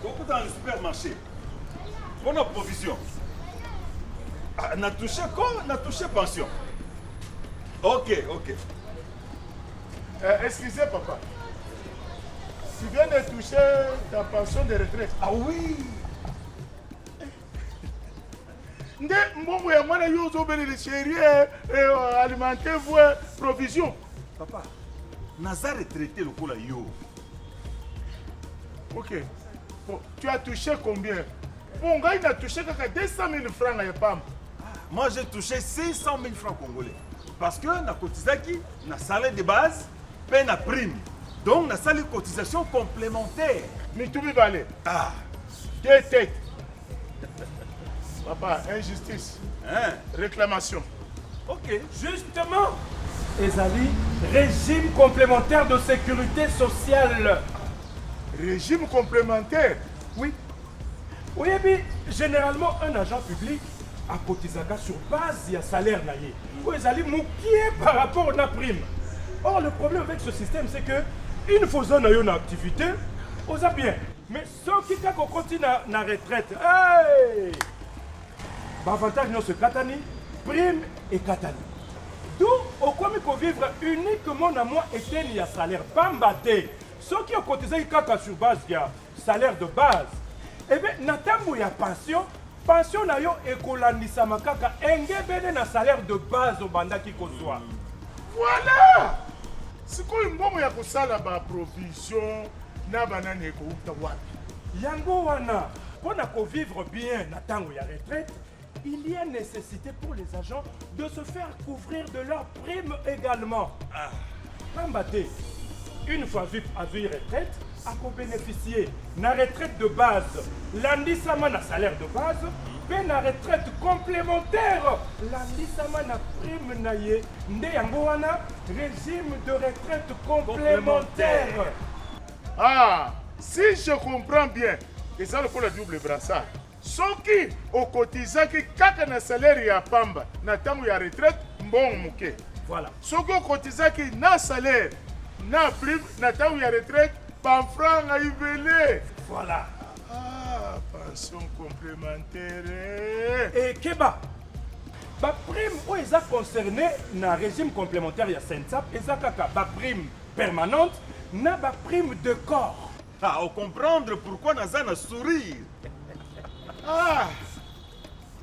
Beaucoup dans le supermarché. Bonne provision. N'a touché quoi? N'a touché pension. Ok. Excusez, papa. Tu viens de toucher ta pension de retraite. Ah oui. Nde mbongo ya mwana yo ozobelele chéri alimentaire voie provision. Papa, naza retraité le coup là yo. Ok. Bon, tu as touché combien? Bon, gars, il a touché 200 000 francs à PAM. Moi j'ai touché 500 000 francs congolais. Parce que na cotisaki, na salaire de base, paie na prime. Donc na salaire de cotisation complémentaire. Mais tu veux aller? Ah. Deux têtes. Papa, injustice. Hein? Réclamation. Ok. Justement, ezali régime complémentaire de sécurité sociale. Régime complémentaire? Oui. Oui, et puis, généralement, un agent public a cotisé sur base de salaire naïe. Ou ezali moukié par rapport à la prime. Or, le problème avec ce système, c'est que une fois qu'on a une activité, on a bien. Mais ceux qui continuent na retraite, hey! Avantage non se katani, prime et katani. D'où au quoi il faut vivre uniquement dans moi et ni à salaire bambaté. Ceux qui ont cotisé sur base de salaire de base. Eh bien, natambo ya pension na yo ekolandisa makaka engebene na salaire de base au banda qui kozwa. Voilà! C'est quoi une bombe ya kosala ba provision na banane ekouta wapi? Yango wana, pour vivre bien na tango ya retraite, il y a nécessité pour les agents de se faire couvrir de leurs primes également. Pambaté, une fois à vie retraite, à bénéficier de la retraite de base, l'andissement na salaire de base, puis la retraite complémentaire, l'andissement na prime naye, nde yango wana, régime de retraite complémentaire. Ah, si je comprends bien, et ça le pour le double brassard. Soki okotizaki kaka na salaire ya pamba na tango ya retraite mbongo muke. Voilà. Soki okotizaki na salaire na prime na tango ya retraite pamfranga ibele. Voilà. Ah, pension complémentaire. Et Keba, ba prime où ils ont concerné na régime complémentaire ya SENSAP, ils ont kaka ba prime permanente na ba prime de corps. Ah, au comprendre pourquoi naza na sourire. Ah,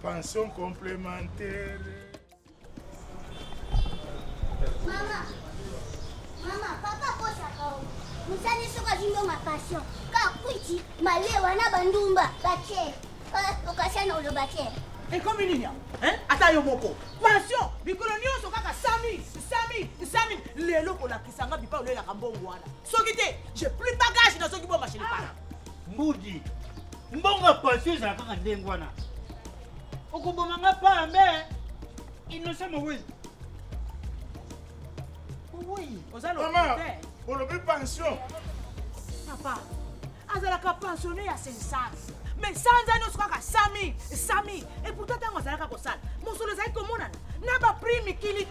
pension complémentaire. Maman, papa kosa kao. Musani soka zimbo ma passion. Ka kwiti malewa na bandumba bache. Okashana olo bache. Et comme une ligne, hein? Attends, moko. Pension, bikolonio so kaka 100 000. Lelo ko la kisanga bipa ole la kambongo wana. Sokite, j'ai plus de bagages dans soki bo machine para. Mbudi. Mbongo pension za kaka ndengo wana. Okuboma nga pambe. Innocent oui. Oui, osalo. Maman, pour le pension. Papa, azalaka pensionné à 500. Mais sans années, on a 100 000. Et pourtant, on a 100 000. Mon solo, c'est comme on a. N'a pas pris mi kili.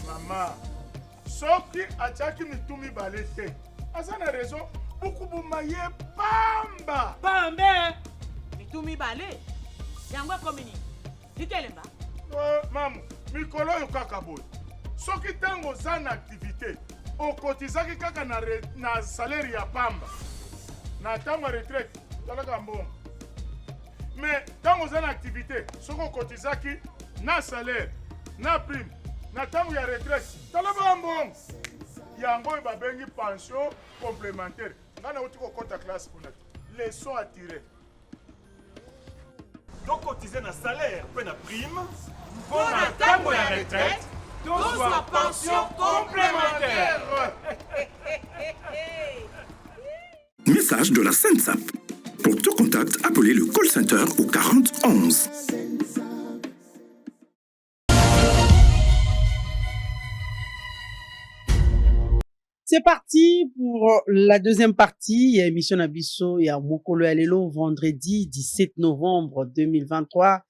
Maman, soki achaki mitumi balete. Azana raison, beaucoup de maye pamba. Pambe, mitumi balé. Yango komini. Ditelemba. Maman, mikolo yo kaka boy. Soki tango zana activité, o kotizaki kaka na salaire ya pamba. Na tango retraite, talaka mbongo. Mais tant que vous avez une activité, ce qu'on cotise na salaire, na prime, na tango ya retraite, talaba mbongo. Yango ba bengi pension complémentaire. Ngana uti ko kota classe pour leçon à tirer. Donc cotiser na salaire, pe na prime, pour na tango ya retraite, donc soit pension complémentaire. Message de la SENSAP. Pour tout contact, appelez le call center au 40 11. C'est parti pour la deuxième partie. Émission Nabiso et à Mokolo Alelo, vendredi 17 novembre 2023.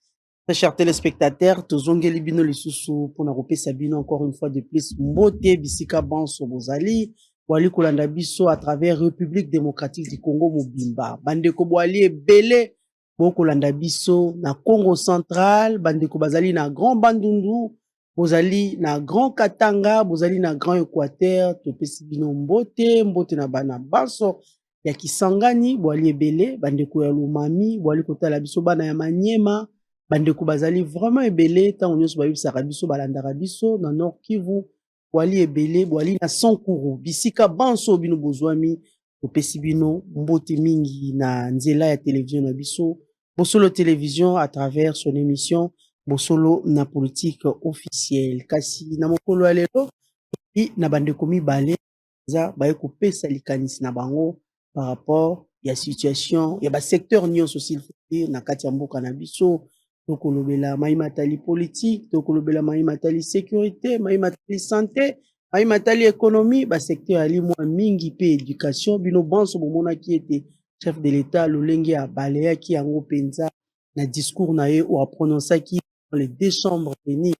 Très chers téléspectateurs, tozongeli bino lisusu pour narope sabino encore une fois de plus. Mbote bisika banso bozali wali kolanda biso à travers République démocratique du Congo Mobimba. Bandeko boali ebele bo kolanda biso na Congo central, bandeko bazali na Grand Bandundu, bozali na Grand Katanga, bozali na Grand Équateur, topesi bino mbote na bana banso ya Kisangani, boali ebele, bandeko ya Lumami, boali kotala biso bana ya Manyema. Bandeko bazali vraiment ebele tant nyonso bayebisaka biso balandaka biso na Nord Kivu wali ebele wali na Sankuru bisika banso bino bozwami opesi bino mbote mingi na nzela ya télévision na biso Bosolo télévision à travers son émission Bosolo na politique officielle kasi na mokolo ya lelo na bandeko mibale za baye kopesa likanisi na bango par rapport ya situation ya ba secteur nyonso s'il faut dire na kati ya mboka na biso. Tokolobela maïmatali politique, tokolobela maïmatali sécurité, maïmatali santé, maïmatali économie, ba secteur ali mwa mingi pe éducation, bino banso bomona ki était chef de l'État, lolenge a balea ki yango penza na discours na ye ou a prononcé ki dans les deux chambres béni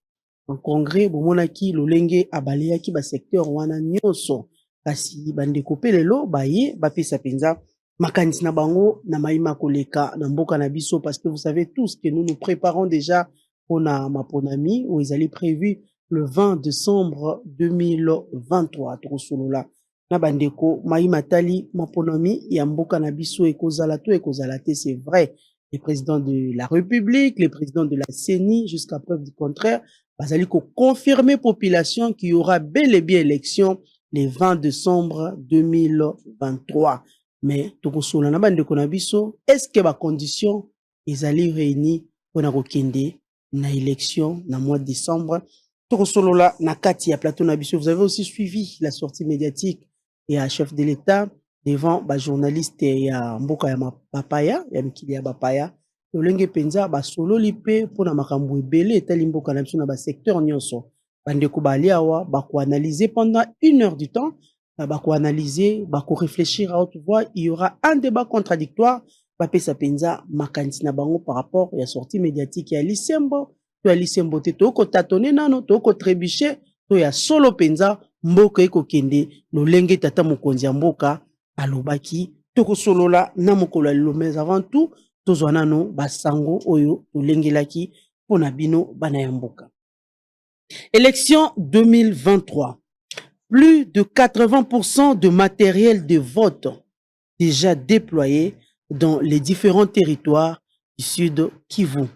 en congrès, bomona ki lolenge a balea ki ba secteur wana nyonso, kasi bandeko pe lelo baye ba pesa penza makanisi na bango na maïma koleka na mboka na biso parce que vous savez tous que nous nous préparons déjà pour na maponami où ils allaient prévu le 20 décembre 2023 trosolola na bandeko maïma tali maponami ya mboka na biso ekozala te c'est vrai les présidents de la République les présidents de la CENI jusqu'à preuve du contraire bazali ko confirmer population qu'il y aura bel et bien élection le 20 décembre 2023. Mais tokosola na bande konabiso est-ce que ba condition ezali réuni pona kokende na élection na mois de décembre tokosolola na kati ya plateau na biso. Vous avez aussi suivi la sortie médiatique et à chef de l'État devant ba journaliste ya mboka ya mapapaya ya mikili ya bapaya lolenge penza ba solo lipe pona makambo ebele etali mboka na biso na ba secteur nyonso bande ko bali awa ba ko analyser pendant 1 heure du temps. Bako analyser, bako réfléchir à haute voix, il y aura un débat contradictoire. Papé Sapenza, makanisi na bango par rapport à la sortie médiatique ya Lisembo, to ya Lisembo te to ko tatone nano, to ko trébucher, to ya solo penza, mboka eko kende, lolenge tata mokonzi ya mboka, alobaki, to ko solola na mokolo lelo, mais avant tout, to zwanano basango oyo, lolenge laki, pona bino bana ya mboka. Élection 2023. Plus de 80% de matériel de vote déjà déployé dans les différents territoires du sud Kivu.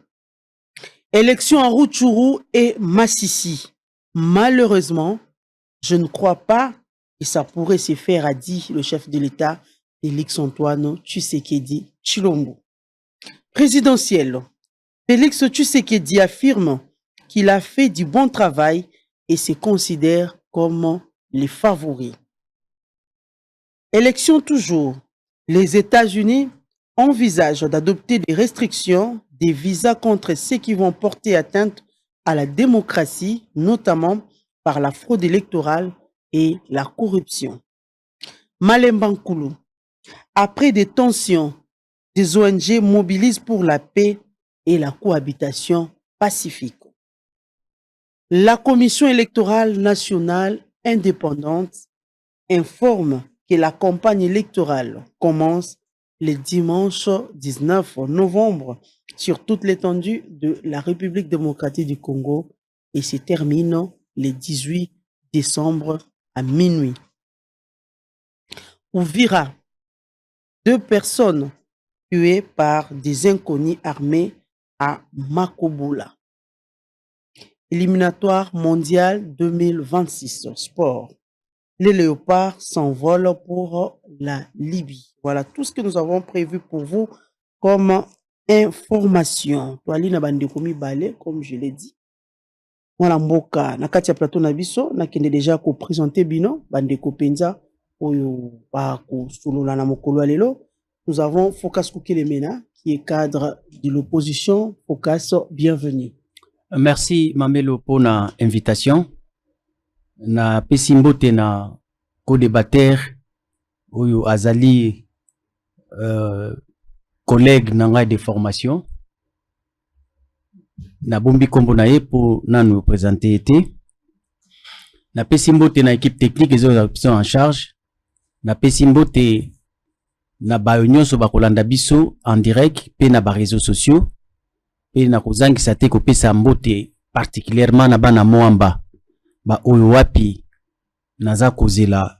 Élection à Rutshuru et Massissi. Malheureusement, je ne crois pas que ça pourrait se faire, a dit le chef de l'État, Félix Antoine Tshisekedi Tshilombo. Présidentiel. Félix Tshisekedi affirme qu'il a fait du bon travail et se considère comme les favoris. Élection toujours. Les États-Unis envisagent d'adopter des restrictions, des visas contre ceux qui vont porter atteinte à la démocratie, notamment par la fraude électorale et la corruption. Malembankulu. Après des tensions, des ONG mobilisent pour la paix et la cohabitation pacifique. La Commission électorale nationale indépendante informe que la campagne électorale commence le dimanche 19 novembre sur toute l'étendue de la République démocratique du Congo et se termine le 18 décembre à minuit. Ouvira, 2 personnes tuées par des inconnus armés à Makobula. Éliminatoire mondial 2026 sport. Les léopards s'envolent pour la Libye. Voilà tout ce que nous avons prévu pour vous comme information. Toali na bandeko mibale comme je l'ai dit. Voilà mboka na kati ya plateau na biso na kende déjà ko présenter bino bandeko penza oyo ba ko solola na mokolo lelo. Nous avons Focas Kukelemena qui est cadre de l'opposition. Focas, bienvenue. Merci Mamelo pour la invitation. Na pesimbote na co-débatteur oyo azali collègue nanga de formation. na bombi kombo na ye pour nanu présenter été. Na pesi mbote na équipe technique et autres en charge. Na pesi mbote na bayo nyonso bakolanda biso en direct pe na ba réseaux sociaux. Pe na kozangisa te kopesa mbote particulièrement na bana moamba ba oyo wapi naza kozela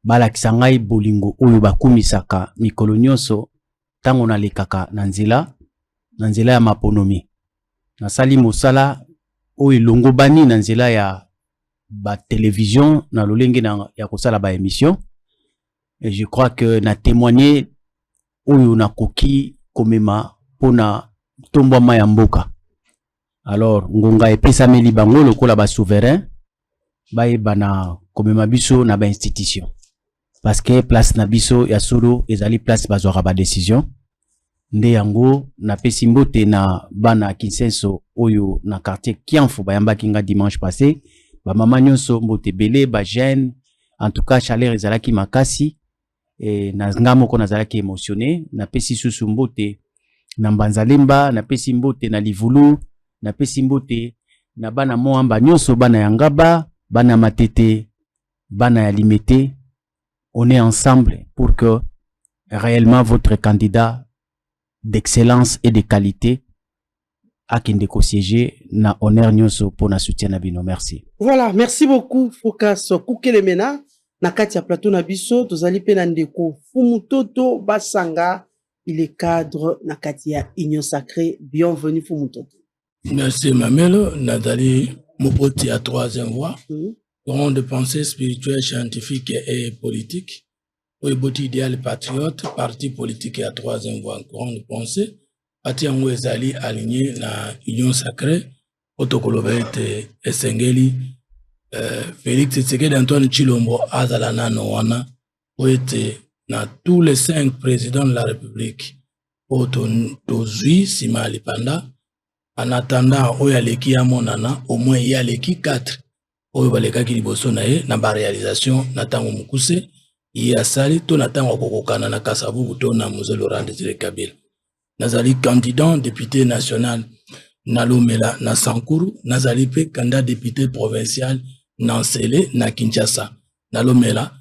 balakisa ngai bolingo oyo bakumisaka mikolo nyonso tango nalekaka na nzela ya maponomi. Nasali mosala oyo elongo bani na nzela ya ba télévision na lolenge na ya kosala ba émission. Et je crois que na témoigner oyo na koki komema pona tombwa ya mboka. Alors ngonga epesameli bango lokola ba souverain bayeba na komema biso na ba institution. Parce que place na biso ya solo ezali place bazwaka ba décision. Nde yango na pesi mbote na bana Kinsenso oyo na quartier Kianfu bayambaki nga dimanche passé. Ba mama nyonso mbote belé ba jeune en tout cas chaleur ezalaki makasi et na ngamo ko nazalaki émotionné na pesi susu mbote na Mbanzalemba na pesi mbote na Livulu na pesi mbote na bana moamba nyonso bana ya Ngaba bana Matete bana ya Limete. On est ensemble pour que réellement votre candidat d'excellence et de qualité a kindeko siéger na honneur nyonso pour na soutien na bino. Merci. Voilà, merci beaucoup Focas Kukelemena na kati ya plateau na biso tozali pe na ndeko Fumutoto Basanga, il est cadre na kati ya Union Sacrée. Bienvenue Fumutoto. Merci Mamelo, Nathalie Mopoti à troisième voie. Courant de pensée spirituelle, scientifique et politique. Oiboti idéal patriote, parti politique à troisième voie. Courant de pensée. Parti en Ouezali aligné na Union Sacrée. Otokolobete Esengeli. Félix Tshisekedi Antoine Chilombo Azalana Noana. Oete na tous les 5 présidents de la République. Otozui Sima Alipanda. En attendant, Oyaleki Amonana, au moins Yaleki 4. Oyo balekaki liboso na ye na ba réalisation na tango mukuse ye asali to na tango kokokana na Kasavubu to na Mzee Laurent Désiré Kabila. Nazali candidat député national na Lomela na Sankuru, nazali pe candidat député provincial na Nsele na Kinshasa. Na Lomela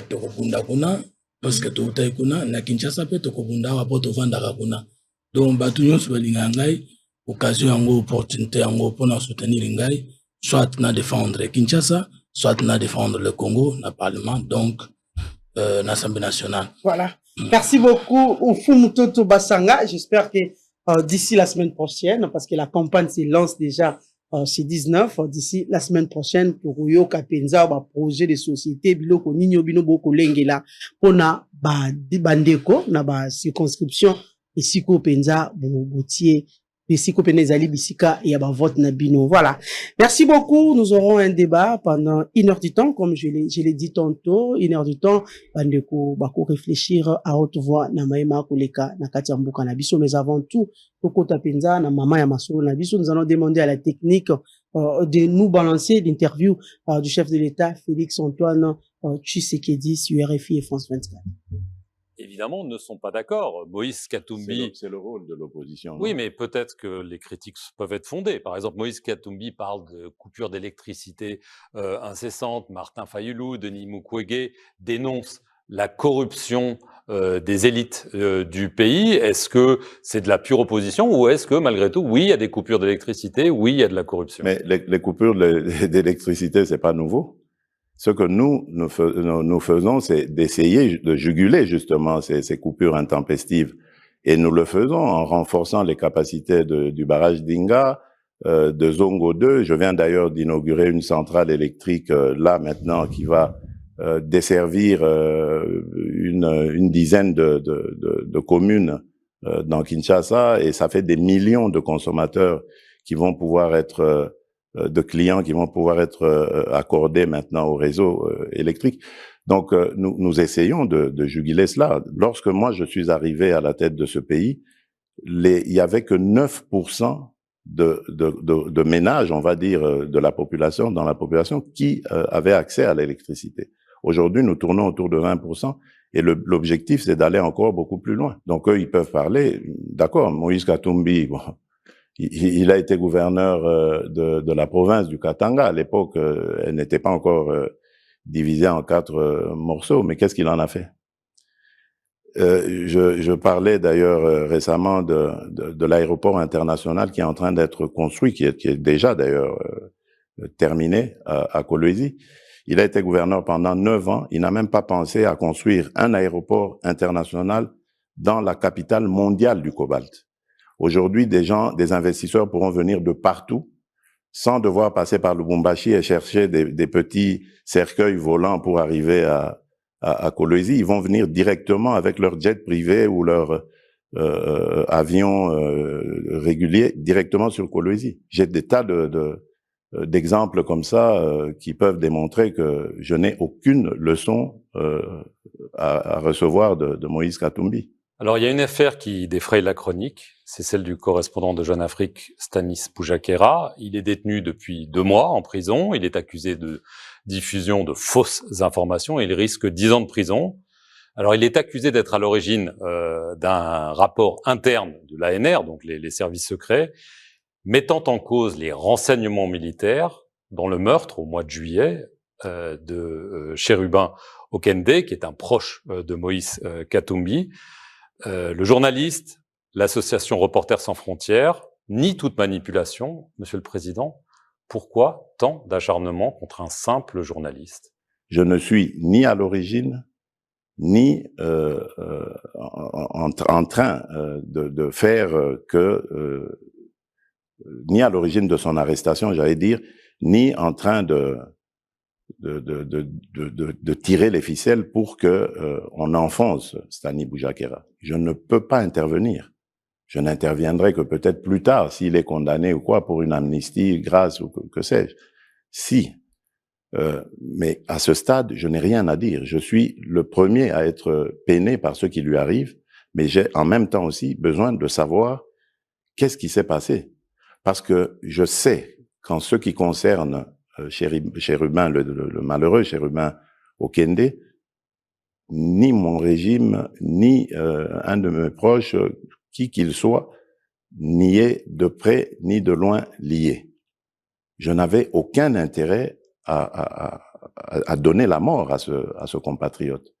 tokobunda kuna parce que to utai kuna na Kinshasa pe tokobunda wa poto vandaka kuna. Donc batu nyonso balinga ngai occasion yango opportunité yango pona soutenir ngai. Soit na défendre Kinshasa, soit na défendre le Congo, na Parlement, donc l'Assemblée nationale. Voilà. Merci beaucoup Fumutoto Basanga. J'espère que d'ici la semaine prochaine, parce que la campagne se lance déjà c'est 19, d'ici la semaine prochaine, pour Yo Kapenza, un projet de société, biloko ninyo bino boko lengela, pona ba bandeko, na ba circonscription, et siko penza botier. Vote Nabino. Voilà. Merci beaucoup. Nous aurons un débat pendant 1 heure du temps, comme je l'ai dit tantôt, 1 heure du temps. Bandeko bako réfléchir à haute voix na maema koleka na kati ya mboka na biso. Mais avant tout, Toko Tapenza na mama ya masolo na biso, nous allons demander à la technique de nous balancer l'interview du chef de l'État, Félix Antoine Tshisekedi sur RFI et France 24. Évidemment, ne sont pas d'accord. Moïse Katumbi... C'est le rôle de l'opposition. Oui, mais peut-être que les critiques peuvent être fondées. Par exemple, Moïse Katumbi parle de coupure d'électricité incessante. Martin Fayulu, Denis Mukwege dénoncent la corruption des élites du pays. Est-ce que c'est de la pure opposition ou est-ce que, malgré tout, oui, il y a des coupures d'électricité, oui, il y a de la corruption? Mais les coupures d'électricité, c'est pas nouveau. Ce que nous faisons, c'est d'essayer de juguler justement ces coupures intempestives. Et nous le faisons en renforçant les capacités du barrage d'Inga, de Zongo 2. Je viens d'ailleurs d'inaugurer une centrale électrique là maintenant qui va desservir une dizaine de communes dans Kinshasa. Et ça fait des millions de consommateurs qui vont pouvoir être... de clients qui vont pouvoir être accordés maintenant au réseau électrique. Donc, nous essayons de juguler cela. Lorsque moi, je suis arrivé à la tête de ce pays, il y avait que 9% de ménages, on va dire, dans la population qui avaient accès à l'électricité. Aujourd'hui, nous tournons autour de 20%. Et l'objectif, c'est d'aller encore beaucoup plus loin. Donc, eux, ils peuvent parler. D'accord, Moïse Katumbi, bon, Il a été gouverneur de la province du Katanga. À l'époque, elle n'était pas encore divisée en 4 morceaux. Mais qu'est-ce qu'il en a fait? Je parlais d'ailleurs récemment de l'aéroport international qui est en train d'être construit, qui est déjà d'ailleurs terminé à Kolwezi. Il a été gouverneur pendant 9 ans. Il n'a même pas pensé à construire un aéroport international dans la capitale mondiale du cobalt. Aujourd'hui, des investisseurs pourront venir de partout sans devoir passer par Lubumbashi et chercher des petits cercueils volants pour arriver à Kolwezi. Ils vont venir directement avec leur jet privé ou leur avion régulier directement sur Kolwezi. J'ai des tas d'exemples comme ça qui peuvent démontrer que je n'ai aucune leçon à recevoir de Moïse Katumbi. Alors, il y a une affaire qui défraye la chronique, c'est celle du correspondant de Jeune Afrique, Stanis Pujakera. Il est détenu depuis 2 mois en prison. Il est accusé de diffusion de fausses informations et il risque 10 ans de prison. Alors, il est accusé d'être à l'origine d'un rapport interne de l'ANR, donc les services secrets, mettant en cause les renseignements militaires dans le meurtre au mois de juillet de Chérubin Okende, qui est un proche de Moïse Katumbi. Le journaliste, l'association Reporters sans frontières, nie toute manipulation. Monsieur le Président, pourquoi tant d'acharnement contre un simple journaliste? Je ne suis ni à l'origine, ni en train de faire que... ni à l'origine de son arrestation, j'allais dire, ni en train de tirer les ficelles pour que on enfonce Stanis Pujakera. Je ne peux pas intervenir. Je n'interviendrai que peut-être plus tard, s'il est condamné ou quoi, pour une amnistie, grâce ou que sais-je. Si. Mais à ce stade, je n'ai rien à dire. Je suis le premier à être peiné par ce qui lui arrive, mais j'ai en même temps aussi besoin de savoir qu'est-ce qui s'est passé. Parce que je sais qu'en ce qui concerne Chérubin, le malheureux Chérubin Okende, ni mon régime, ni un de mes proches, qui qu'il soit, n'y est de près ni de loin lié. Je n'avais aucun intérêt à donner la mort à ce compatriote.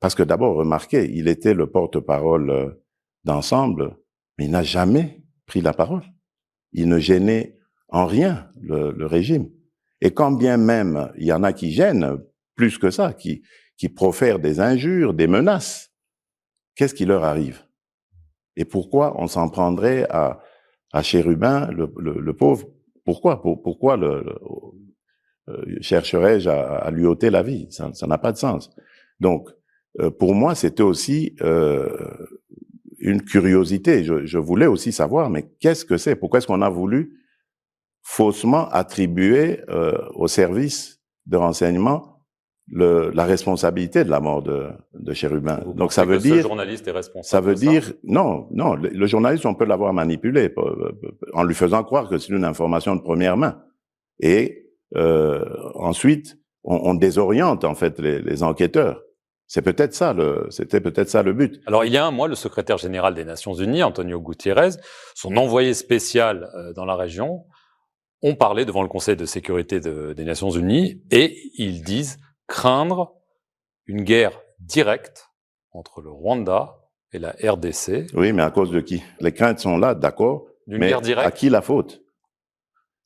Parce que d'abord, remarquez, il était le porte-parole d'Ensemble, mais il n'a jamais pris la parole. Il ne gênait en rien le régime. Et quand bien même il y en a qui gênent plus que ça, qui profèrent des injures, des menaces, qu'est-ce qui leur arrive? Et pourquoi on s'en prendrait à Chérubin, le pauvre? Pourquoi chercherais-je à lui ôter la vie? Ça n'a pas de sens. Donc, pour moi, c'était aussi une curiosité. Je voulais aussi savoir, mais qu'est-ce que c'est? Pourquoi est-ce qu'on a voulu faussement attribuer au service de renseignement la responsabilité de la mort de Chérubin? Donc ça veut dire ce journaliste est responsable. Ça veut dire non, le journaliste, on peut l'avoir manipulé en lui faisant croire que c'est une information de première main. Et ensuite, on désoriente en fait les enquêteurs. C'était peut-être ça le but. Alors, il y a un mois, le secrétaire général des Nations Unies, Antonio Gutiérrez, son envoyé spécial dans la région, ont parlé devant le Conseil de sécurité des Nations Unies et ils disent craindre une guerre directe entre le Rwanda et la RDC. Oui, mais à cause de qui? Les craintes sont là, d'accord, mais guerre directe. À qui la faute?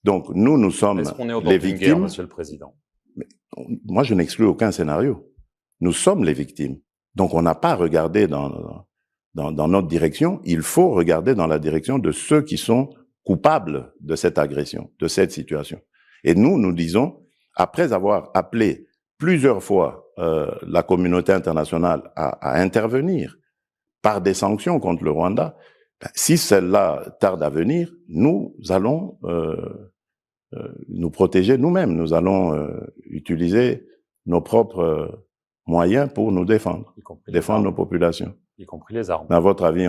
Donc, nous sommes les victimes. Est-ce qu'on est au bord d'une guerre, Monsieur le Président? Mais, moi, je n'exclus aucun scénario. Nous sommes les victimes. Donc, on n'a pas regardé dans notre direction. Il faut regarder dans la direction de ceux qui sont coupables de cette agression, de cette situation. Et nous disons, après avoir appelé plusieurs fois la communauté internationale à intervenir par des sanctions contre le Rwanda, si celle-là tarde à venir, nous allons nous protéger nous-mêmes. Nous allons utiliser nos propres moyens pour nous défendre nos populations. Y compris les armes. À votre avis,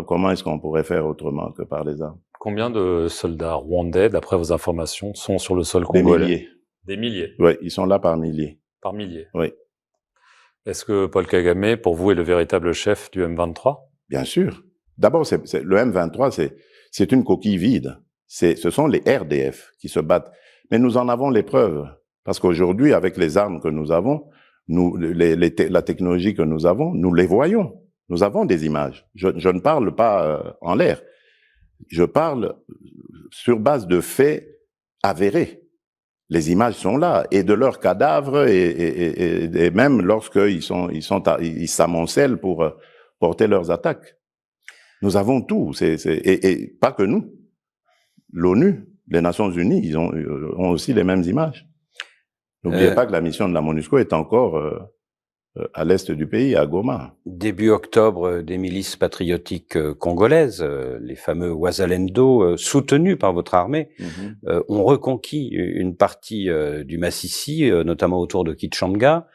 comment est-ce qu'on pourrait faire autrement que par les armes? Combien de soldats rwandais, d'après vos informations, sont sur le sol congolais? Des milliers. Des milliers? Oui, ils sont là par milliers. Par milliers? Oui. Est-ce que Paul Kagame, pour vous, est le véritable chef du M23? Bien sûr. D'abord, le M23, c'est une coquille vide. Ce sont les RDF qui se battent. Mais nous en avons les preuves. Parce qu'aujourd'hui, avec les armes que nous avons, la technologie que nous avons, nous les voyons. Nous avons des images. Je ne parle pas en l'air. Je parle sur base de faits avérés. Les images sont là, et de leurs cadavres, et même lorsqu'ils ils s'amoncellent pour porter leurs attaques. Nous avons tout, et pas que nous. L'ONU, les Nations Unies, ils ont aussi les mêmes images. N'oubliez pas que la mission de la MONUSCO est encore à l'est du pays, à Goma. Début octobre, des milices patriotiques congolaises, les fameux Wazalendo, soutenus par votre armée, ont reconquis une partie du Massissi, notamment autour de Kitshanga.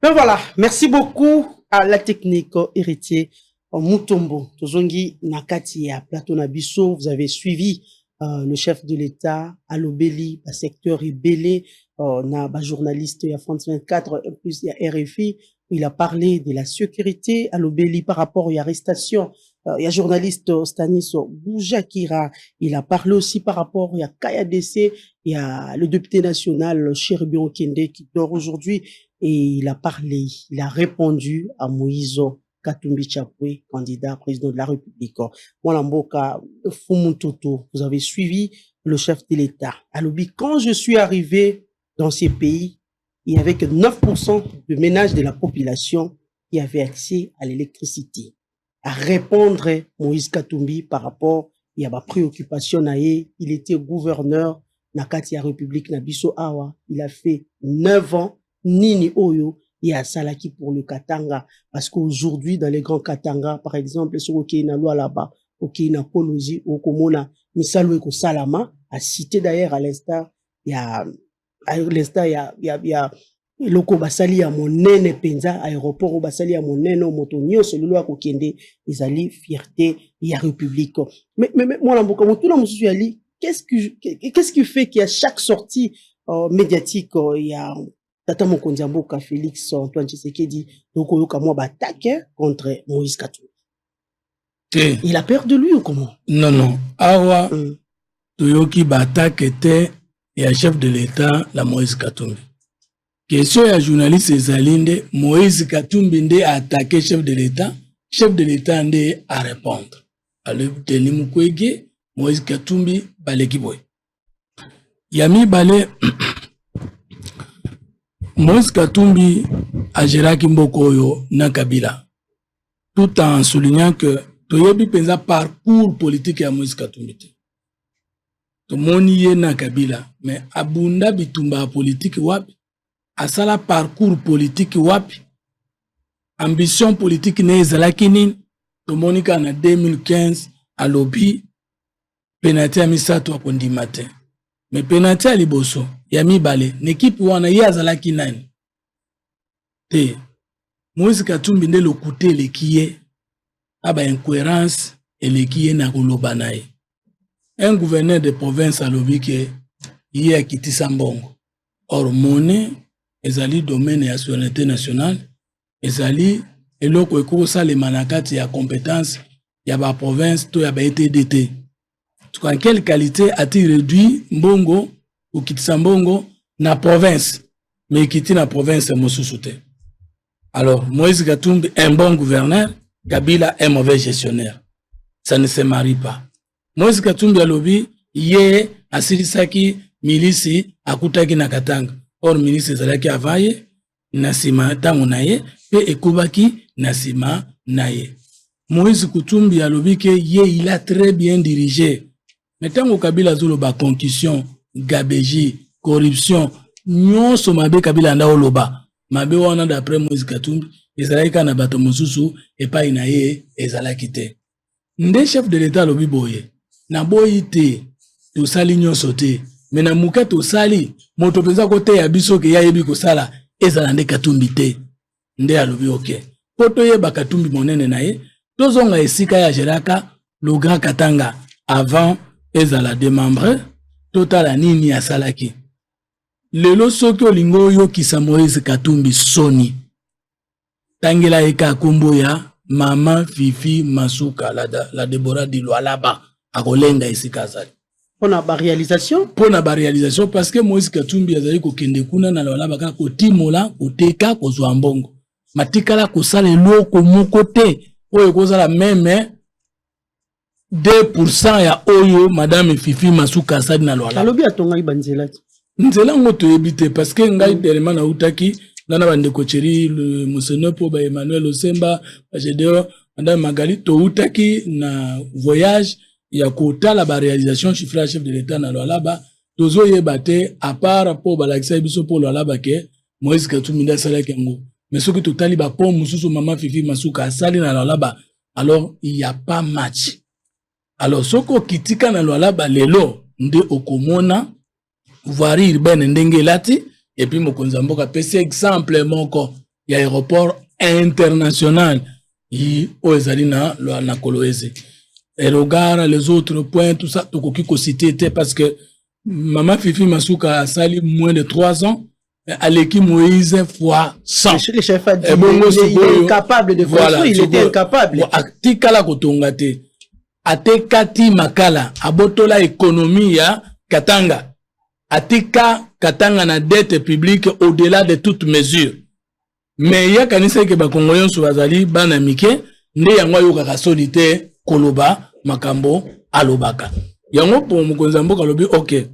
Ben voilà, merci beaucoup à la technique héritier Mutombo. Tozongi Nakati à Plateau Nabiso, vous avez suivi le chef de l'État, Alobeli, le secteur Ibélé, na journaliste, il y a France 24, plus il y a RFI, il a parlé de la sécurité, Alobeli par rapport à l'arrestation, il y a journaliste Stanis Boujakira, il a parlé aussi par rapport à KDC, il y a le député national Cheribion Kende qui dort aujourd'hui, et il a parlé, il a répondu à Moïse Katumbi Chapwe, candidat président de la République. Mwalamboka Fumutoto, vous avez suivi le chef de l'État. Alobi, quand je suis arrivé dans ces pays, il y avait que 9% de ménages de la population qui avaient accès à l'électricité. À répondre Moïse Katumbi par rapport à ma préoccupation, il était gouverneur na kati ya République Nabiso Awa. Il a fait 9 ans, Nini Oyo. Il y a Salaki pour le Katanga, parce qu'aujourd'hui, dans les grands Katanga, par exemple, sur Okina Loi là-bas, Okina Polosi, Okomona, Misalwe Ko Salama, a cité d'ailleurs à l'instar, il y a Loko Basali à Monene Penza, aéroport Basali à Monene, Motonio, celui à Kokende, ils allaient fierté, il y a République. Mais, moi, là, tout le monde se dit, qu'est-ce qui fait qu'à chaque sortie, médiatique, il y a, Tata Mokonzi Mboka Félix Antoine Tshisekedi donc oyoka moi attaque contre Moïse Katumbi. Il a peur de lui ou comment? Non. Awa toyoki attaque était et chef de l'État la Moïse Katumbi. Question ya journaliste ezalinde Moïse Katumbi nde a attaqué chef de l'État nde à répondre. Alors Denis Mukwege Moïse Katumbi baleki boy. Yami balé Moïse Katumbi a géré Kimbokoyo na Kabila, tout en soulignant que Toyebi pensa parcours politique ya Moïse Katumbi. To moni na Kabila, mais abunda bitumba politique wapi, asala parcours politique wapi, ambition politique ne ezalaki nini, to moni ka na 2015 à lobby penalty ya misato akondimate. Mais penalty ya liboso ya mibale n'équipe wana ye azalaki nani te Moïse Katumbi nde lokuté lekiye aba incohérence elekiye na koloba naye. Un gouverneur de province alobi ke ye akitisa mbongo. Or monnaie ezali domaine ya souveraineté nationale, ezali eloko ekosalema na kati ya compétence ya ba province to ya ba ETDT. En quelle qualité a-t-il réduit mbongo ou kitisa mbongo na province, mais kiti na province mosusu te? Alors Moïse Katumbi un bon gouverneur, Kabila un mauvais gestionnaire. Ça ne se marie pas. Moïse Katumbi alobi ye asilisaki milisi akutaki na Katanga. Or milisi ezalaki avaye na sima tango na ye pe ekubaki na sima na ye. Moïse Katumbi alobi ke ye il a très bien dirigé. Mais tango Kabila zoloba concussion, gabegie, corruption, nyonso mabe Kabila nda oloba. Mabe wana d'après Moïse Katumbi ezalaki na bato mosusu epai na ye ezalaki te. Nde chef de l'État lobi boye na boyi te tosali nyonso te, mais na muka tosali moto penza kote ya biso ke ya yebi kosala ezala nde Katumbi te. Nde alobi ok poto yeba Katumbi monene na ye tozonga esika ya geraka le grand Katanga avant ezala démembré totala nini asalaki. Lelo soki olingo oyo kisa Moïse Katumbi soni tangela eka kombo ya Maman Fifi Masuka, la Déborah di Lualaba, à Rolenga ici Kazali. Pour la réalisation? Pour la réalisation, parce que Moïse Katumbi a dit que kuna na Lualaba ka kotimola, koteka, kozwambongo. Matikala kosala loko mukote, oyo kozala même 2% ya oyo Madame Fifi Masuka asali na Lualaba. Alobi atonga ibanzela. Nzela ngoto ebite parce que ngai derema na utaki nana bandeko cheri le Monseigneur po ba Emmanuel Osemba ba Gédéon Madame Magali to utaki na voyage ya kotala ba réalisation chiffre chef de l'état na Lualaba tozo yebate à part po ba lakisa biso po Lualaba ke Moïse Katumbi ndasala kengo mais ce que totali ba po mususu Maman Fifi Masuka asali na Lualaba alors il y a pas match alors soko kitika na Lualaba lelo nde okomona voirie urbaine ndenge lati et puis mokonzi mboka pese exemple moko ya aéroport international yi oezali na Kolwezi et regarde les autres points tout ça tokoki ko citer parce que Maman Fifi Masuka a sali moins de 3 ans Aleki Moïse fois 100 le chef a dit il est incapable de faire ça, il était incapable atikala kotonga te atekati makala abotola économie ya Katanga Atika Katanga na dette publique au-delà de toute mesure. Mais il y a kanisa ke ba Congolais so bazali bana mike nde yango yoka ka solité koloba makambo alobaka. Yango po mokonza mboka lobi OK.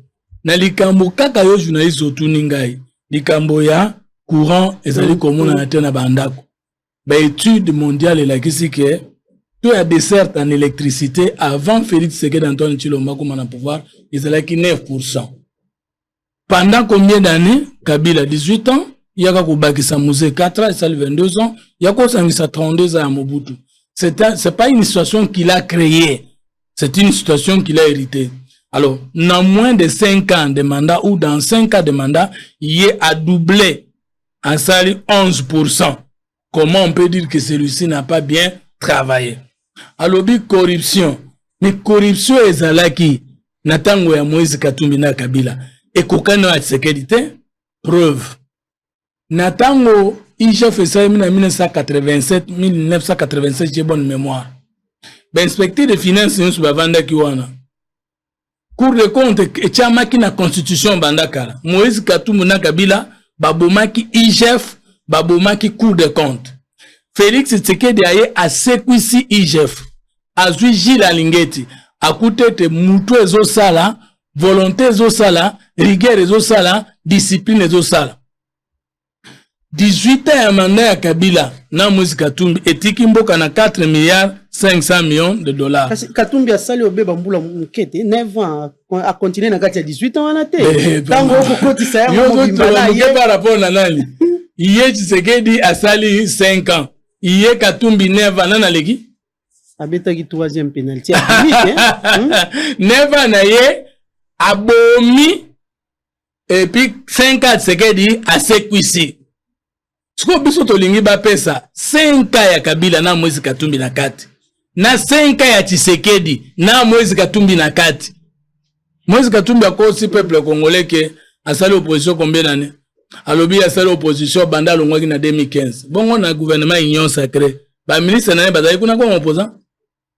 Na likambo kaka yo journaliste otuni ngai. Likambo ya courant ezali komona na tena bandako. Ba étude mondiale la kisi ke tout a dessert en électricité avant Félix Tshisekedi Antoine Tshilombo comme na pouvoir ezali ki 9%. Pendant combien d'années? Kabila 18 ans, Yaka Koubakisa Mouzé 4 ans, Sal 22 ans, Yako Sangisa 32 ans à Mobutu. C'est pas une situation qu'il a créée, c'est une situation qu'il a héritée. Alors, dans moins de 5 ans de mandat ou dans 5 ans de mandat, il est à doubler en sali 11%. Comment on peut dire que celui-ci n'a pas bien travaillé? Alors, corruption. Mais corruption est zalaki. Natango ya Moïse Katumbi na Kabila. Et kokano a Tshisekedi te preuve natango IGF fait 1987 j'ai bonne mémoire ben inspecteur de finances nous bavanda ki wana Cour de compte et chamaki na constitution bandakala Moïse Katumbi na Kabila babomaki IGF babomaki Cour de compte Félix Tshisekedi aye a sekwisi IGF azui Gilles Alingeti akute te mutu ezo sala volonté ezo sala rigueur ezo sala discipline ezo sala 18 ans ya mandat ya Kabila na Moïse Katumbi etiki mboka na 4 milliards 500 millions de dollars. Kasi Katumbi a sali obeba mbula mukete 9 ans a continuer na kati ya 18 ans wana te. Tango okotisa ya mbala ye par rapport na nani. Iye Tshisekedi a sali 5 ans. Iye Katumbi 9 ans na legi. Abetaki 3e penalty. 9 ans na ye abomi et puis 5 ans Tshisekedi a sekwisi. Siko biso tolingi ba pesa 5 ans ya Kabila na Moïse Katumbi na kati. Na 5 ans ya Tshisekedi na Moïse Katumbi na kati. Moïse Katumbi a kosi peuple congolais ke asali opposition combien d'années? Alobi asali opposition banda longwaki na 2015. Bongo na gouvernement union sacré. Ba ministre na bazali kuna kwa opposant.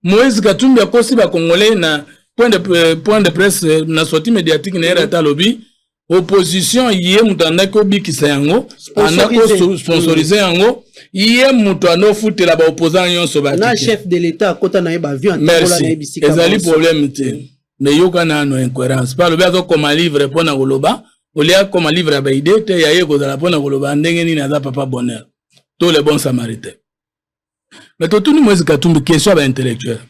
Moïse Katumbi a kosi ba congolais na point de presse na sortie médiatique na era talobi opposition yé mutanda ko bikisa yango anako sponsoriser yango yé mutano futela ba opposant nyonso ba na chef de l'état kota na ba avion na ebisika ezali problème te mais yoka na no incohérence pas le bazo comme livre pona koloba olia comme livre ba idée te yaye ko za pona koloba ndenge ni na za papa bonheur tous les bons samaritains mais tout ni Moïse Katumbi question ba intellectuel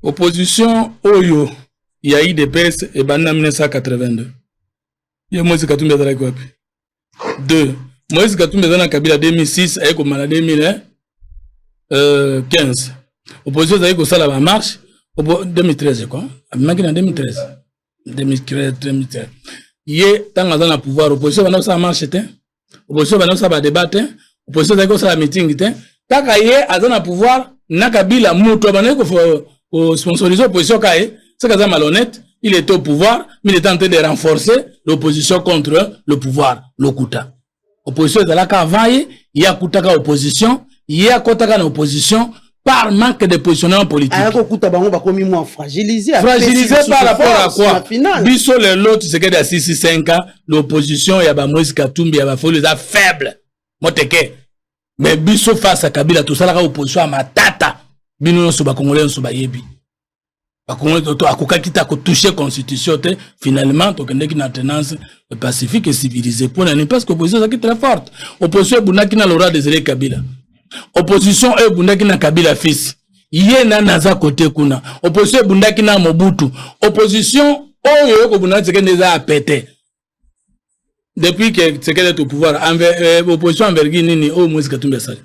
opposition oyo il y a eu des PSE et en 1982. Il y a Moïse Katumbi à 2. Moïse Katumbi à Kabila 2006 et comme en 2015. Opposition a eu ça la marche 2013 quoi. Maintenant en 2013. 2013. Il y a tant dans le pouvoir opposition va ça marche te. Opposition va ça va débattre. Opposition a eu ça la meeting te. Tant qu'il y a dans le pouvoir na Kabila muto ba ko sponsoriser opposition kae. C'est que ça malhonnête, il était au pouvoir, mais il était en train de renforcer l'opposition contre le pouvoir, l'Okuta. Opposition est là qu'avant, il y a Kuta opposition, Il y a une opposition par manque de positionnement politique. Fragilisé par rapport à quoi? Biso le lot, c'est que dans 6-5 ans, l'opposition, il y a Moïse Katumbi, il y a Folie, faible. Moteke. Mais biso face à Kabila, tout ça, l'opposition à Matata. Bino non soba Congolais, non soba yebi. Congolais, akoka kita ko toucher constitution, finalement, to kende ki na tenance pacifique et civilisée. Pour n'en parce que l'opposition est très forte. Opposition est bunda ki na Laurent Désiré Kabila. Opposition est bundaki na Kabila fils. Yé na naza côté kuna. Opposition est bundaki na Mobutu. Opposition oyo ko bundaki c'est que neza a pété. Depuis que c'est qu'elle est au pouvoir, opposition envergure nini o Moïse Katumbi asali.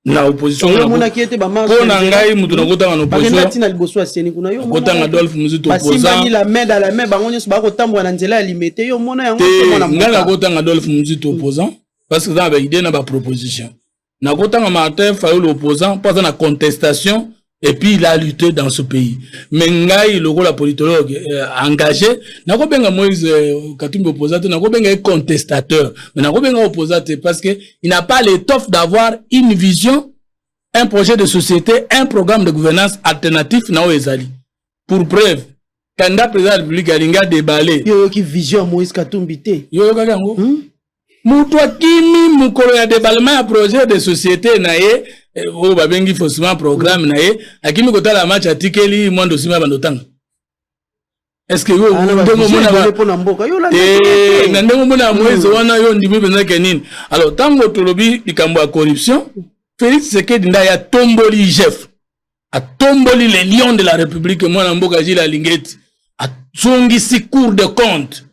Na opposition na mona ki était ba marche. Ko na ngai mutu na kota na opposition. Ba tina liboso aseni kuna yo. Kota na Adolphe Muzitu opposant. Basimba la main dans la main bango nyoso ba ko tambwa na nzela ya limité yo mona yango ko na. Ngala kota na Adolphe Muzitu opposant parce que ça avait idée na ba proposition. Na kotanga Martin Fayulu opposant, pas dans la contestation, et puis il a lutté dans ce pays. Mais ngai le rôle politologue engagé, na ko benga Moïse Katumbi opposant, na ko benga contestateur, mais na ko benga opposant parce que il n'a pas l'étoffe d'avoir une vision, un projet de société, un programme de gouvernance alternatif na ezali. Pour preuve, candidat président de la République alinga débalé. Yo qui vision Moïse Katumbi té. Yo kakango. Moutwa kimi mukolo ya déballement ya projet de société na ye o babengi faussement programme na ye akimi kotala match atikeli mondo sima bandotanga. Est-ce que yo ndemo mona ndemo mona Moïse wana yo ndimi benza kenini. Alors tango tolobi likambo ya corruption, Félix Tshisekedi nda ya tomboli IGF. A tomboli les lions de la République mwana mboka jila lingeti. A zongisi cour de compte.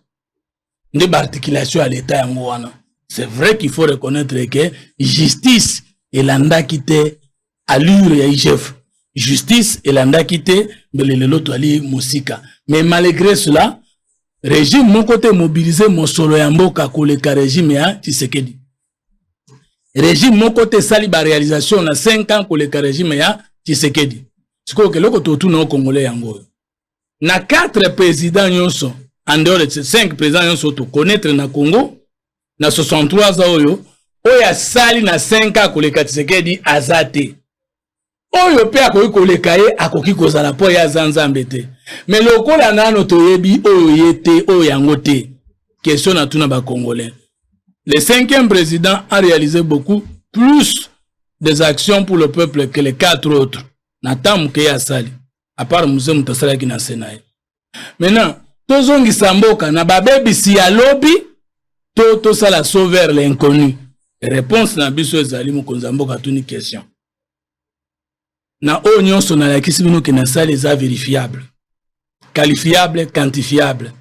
Nde articulation à l'état yango wana. C'est vrai qu'il faut reconnaître que justice et l'anda quitté allure ya IGF. Justice et l'anda quitté belelelo toali musika. Mais malgré cela, régime mon côté mobilisé mon solo ya mboka koleka régime ya Tshisekedi. Régime mon côté sali ba réalisation na 5 ans koleka régime ya Tshisekedi. Siko ke loko totu na Congolais yango. Na 4 présidents nyonso en dehors de ces 5 présidents nyonso to connaître na Congo na 63 ans oyo oya sali na 5 ans koleka Tshisekedi azate. Oyo pe akoki koleka ye akoki kozala po ya zanzambe te. Mais lokola nano toyebi oyo yete oyo yango te. Question na tuna ba Congolais. Le 5e président a réalisé beaucoup plus des actions pour le peuple que les 4 autres. Na tamuke ya sali. À part Moussé Moutasala qui na Sénat. Maintenant, tozongi samboka na babebi si ya lobby to sala sauveur l'inconnu. Réponse na biso ezali mokonzamboka tuni question. Na onyon sona la kisibino ke na sala eza vérifiable. Qualifiable, quantifiable.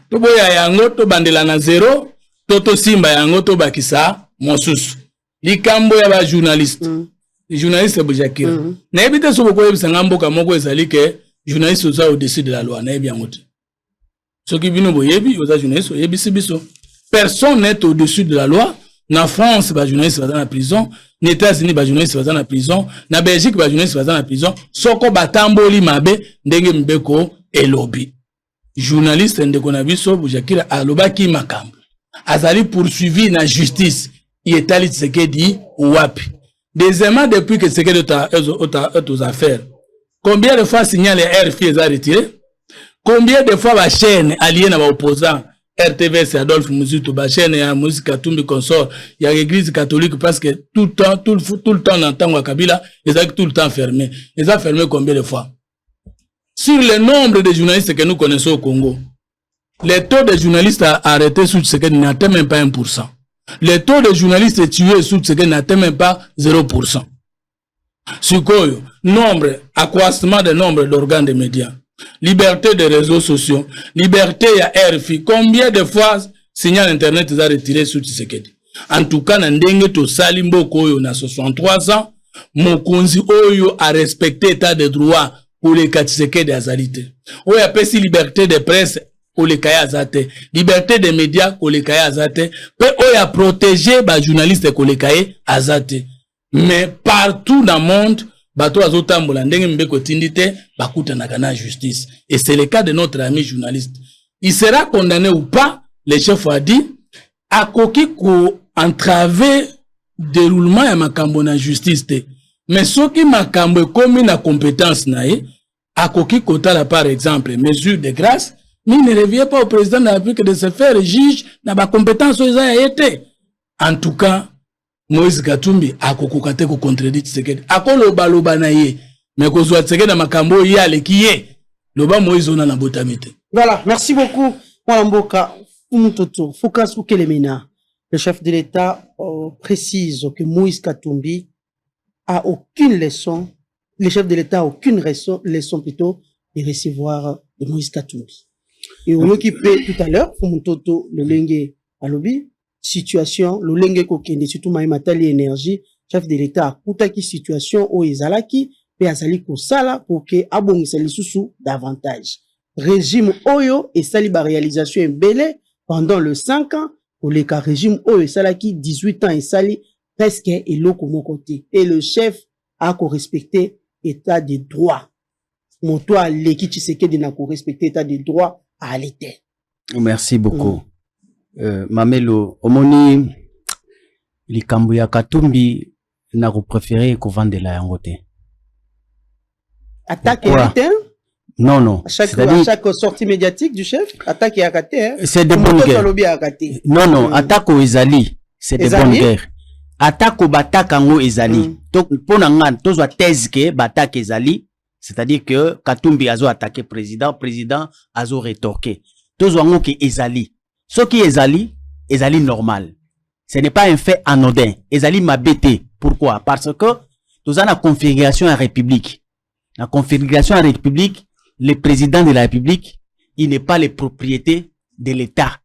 To boya yango to bandela na 0, to simba yango to bakisa mosusu. Likambo ya ba journaliste. Les journalistes bojakira. Na ebite so boko yebisa ngamboka moko ezali ke journaliste oza au-dessus de la loi na ebi yango te. Ce qui vient boyebi oza journaliste yebisi biso. Personne n'est au-dessus de la loi. Na France, ba journaliste va dans la prison. Na États-Unis, ba journaliste va dans la prison. Na Belgique, ba journaliste va dans la prison. Soko batamboli mabe ndenge mbeko elobi. Journaliste ndeko na biso bojakira alobaki makambo. Azali poursuivi na justice. Yetali Tshisekedi wapi. Deuxièmement, depuis que Tshisekedi est aux affaires, combien de fois signal RFI est retiré? Combien de fois la chaîne alliée à l'opposant RTVS Adolphe Muzitu, la chaîne ya Moïse Katumbi consort, il y a l'église catholique parce que tout le temps dans Tango Kabila, ils ont tout le temps fermé. Ils ont fermé combien de fois? Sur le nombre de journalistes que nous connaissons au Congo, le taux de journalistes arrêtés sous Tshisekedi n'atteint même pas 1%. Le taux de journalistes tués sous Tshisekedi n'atteint même pas 0%. Sur quoi? Nombre, accroissement de nombre d'organes de médias. Liberté des réseaux sociaux, liberté à RFI. Combien de fois signal internet est retiré sous Tshisekedi? En tout cas, n'andenge to salimbo koyo na 63 ans, mokonzi oyo a respecté état de droit pour les Tshisekedi azalite. Oyo apesi liberté de presse pour les kaya azate, liberté des médias pour les kaya azate, pe oyo a protégé ba journalistes pour les kaya azate. Mais partout dans le monde, bato azotambola ndenge mbeko tindite bakuta na kana justice. Et c'est le cas de notre ami journaliste. Il sera condamné ou pas, le chef a dit, akoki ko entraver déroulement ya makambo na justice te. Mais soki makambo ekomi na compétence na ye, akoki kotala par exemple mesure de grâce, mais il ne revient pas au président de la République de se faire juge na ba compétence oyo eza ya ye. En tout cas, Moïse Katumbi akokoka te ko contredire Tshisekedi. Akoloba loba na ye, mais kozwa Tshisekedi na makambo ye aleki ye. Loba Moïse ona na botamite. Voilà, merci beaucoup. Mboka Umutoto, Focus Ukelemena, le chef de l'État précise que Moïse Katumbi a aucune leçon, le chef de l'État a aucune leçon plutôt de recevoir de Moïse Katumbi. Et on occupait tout à l'heure, Umutoto, le Lengue à lobby, situation, le Lengue Kokende, surtout Maïmatali Énergie, chef de l'État a koutaki situation au Ezalaki, pe azali kosala pour que abongisa lisusu davantage. Régime Oyo et sali ba réalisation embele pendant le 5 ans pour les cas régime Oyo et salaki 18 ans et sali presque eloko mon côté. Et le chef a respecté état de droit. Moto leki Tshisekedi na ko respecter état de droit à l'état. Merci beaucoup. Mamelo omoni likambo ya Katumbi na ko préférer ko vendre la yangote. Attaque et non, non. À chaque sortie médiatique du chef, attaque et akaté. C'est de bonnes guerres. Non, non. Attaque au Ezali. C'est de bonnes guerres. Attaque au Batakango Ezali. Donc, pour n'angan, tous wa thèse que Batak Ezali, c'est-à-dire que Katumbi a attaqué président a rétorqué. Tous wa ngo ki Ezali. Ce qui est Ezali normal. Ce n'est pas un fait anodin. Ezali m'a bêté. Pourquoi? Parce que nous avons la configuration en République. La configuration en République, le président de la République, il n'est pas le propriété de l'État.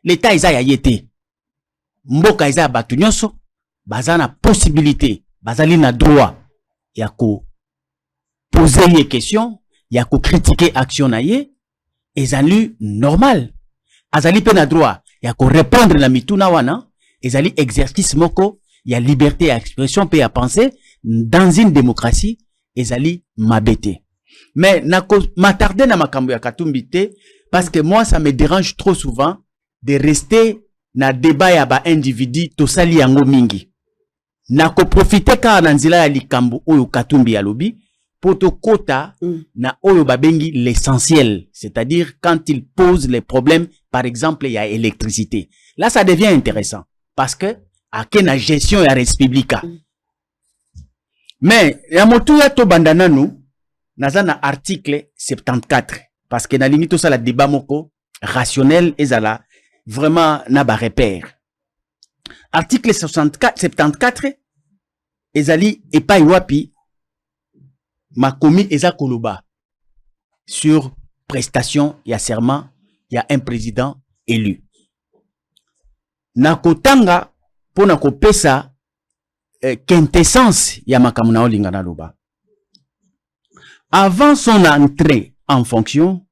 L'État est yayete. Mboka eza batu nyonso, baza na possibilité, bazali na droit, yako poser les questions, yako critiquer action na ye, ezali normal. Azali pe na droit, yako répondre na mituna wana, ezali exercice moko, ya liberté à expression pe à penser, dans une démocratie, ezali mabete. Mais m'attarder na makambo ya Katumbi te, parce que moi ça me dérange trop souvent de rester na débat ya ba individu to sali yango mingi. Nako profiter ka na nzila ya likambo oyo Katumbi ya lobi pour to kota na oyo babengi l'essentiel, c'est-à-dire quand il pose les problèmes, par exemple il y a électricité. Là ça devient intéressant parce que à quelle gestion ya république. Mais, ya motu ya to bandana nous, naza na article 74. Parce que na lingi to ça la débat moko, rationnel, ezala, vraiment na ba repère. Article 74, ezali epai wapi, makomi eza koloba, sur prestation, ya serment, ya un président élu. Na kotanga, po na kopesa, quintessence ya makamuna olingana loba. Avant son entrée en fonction,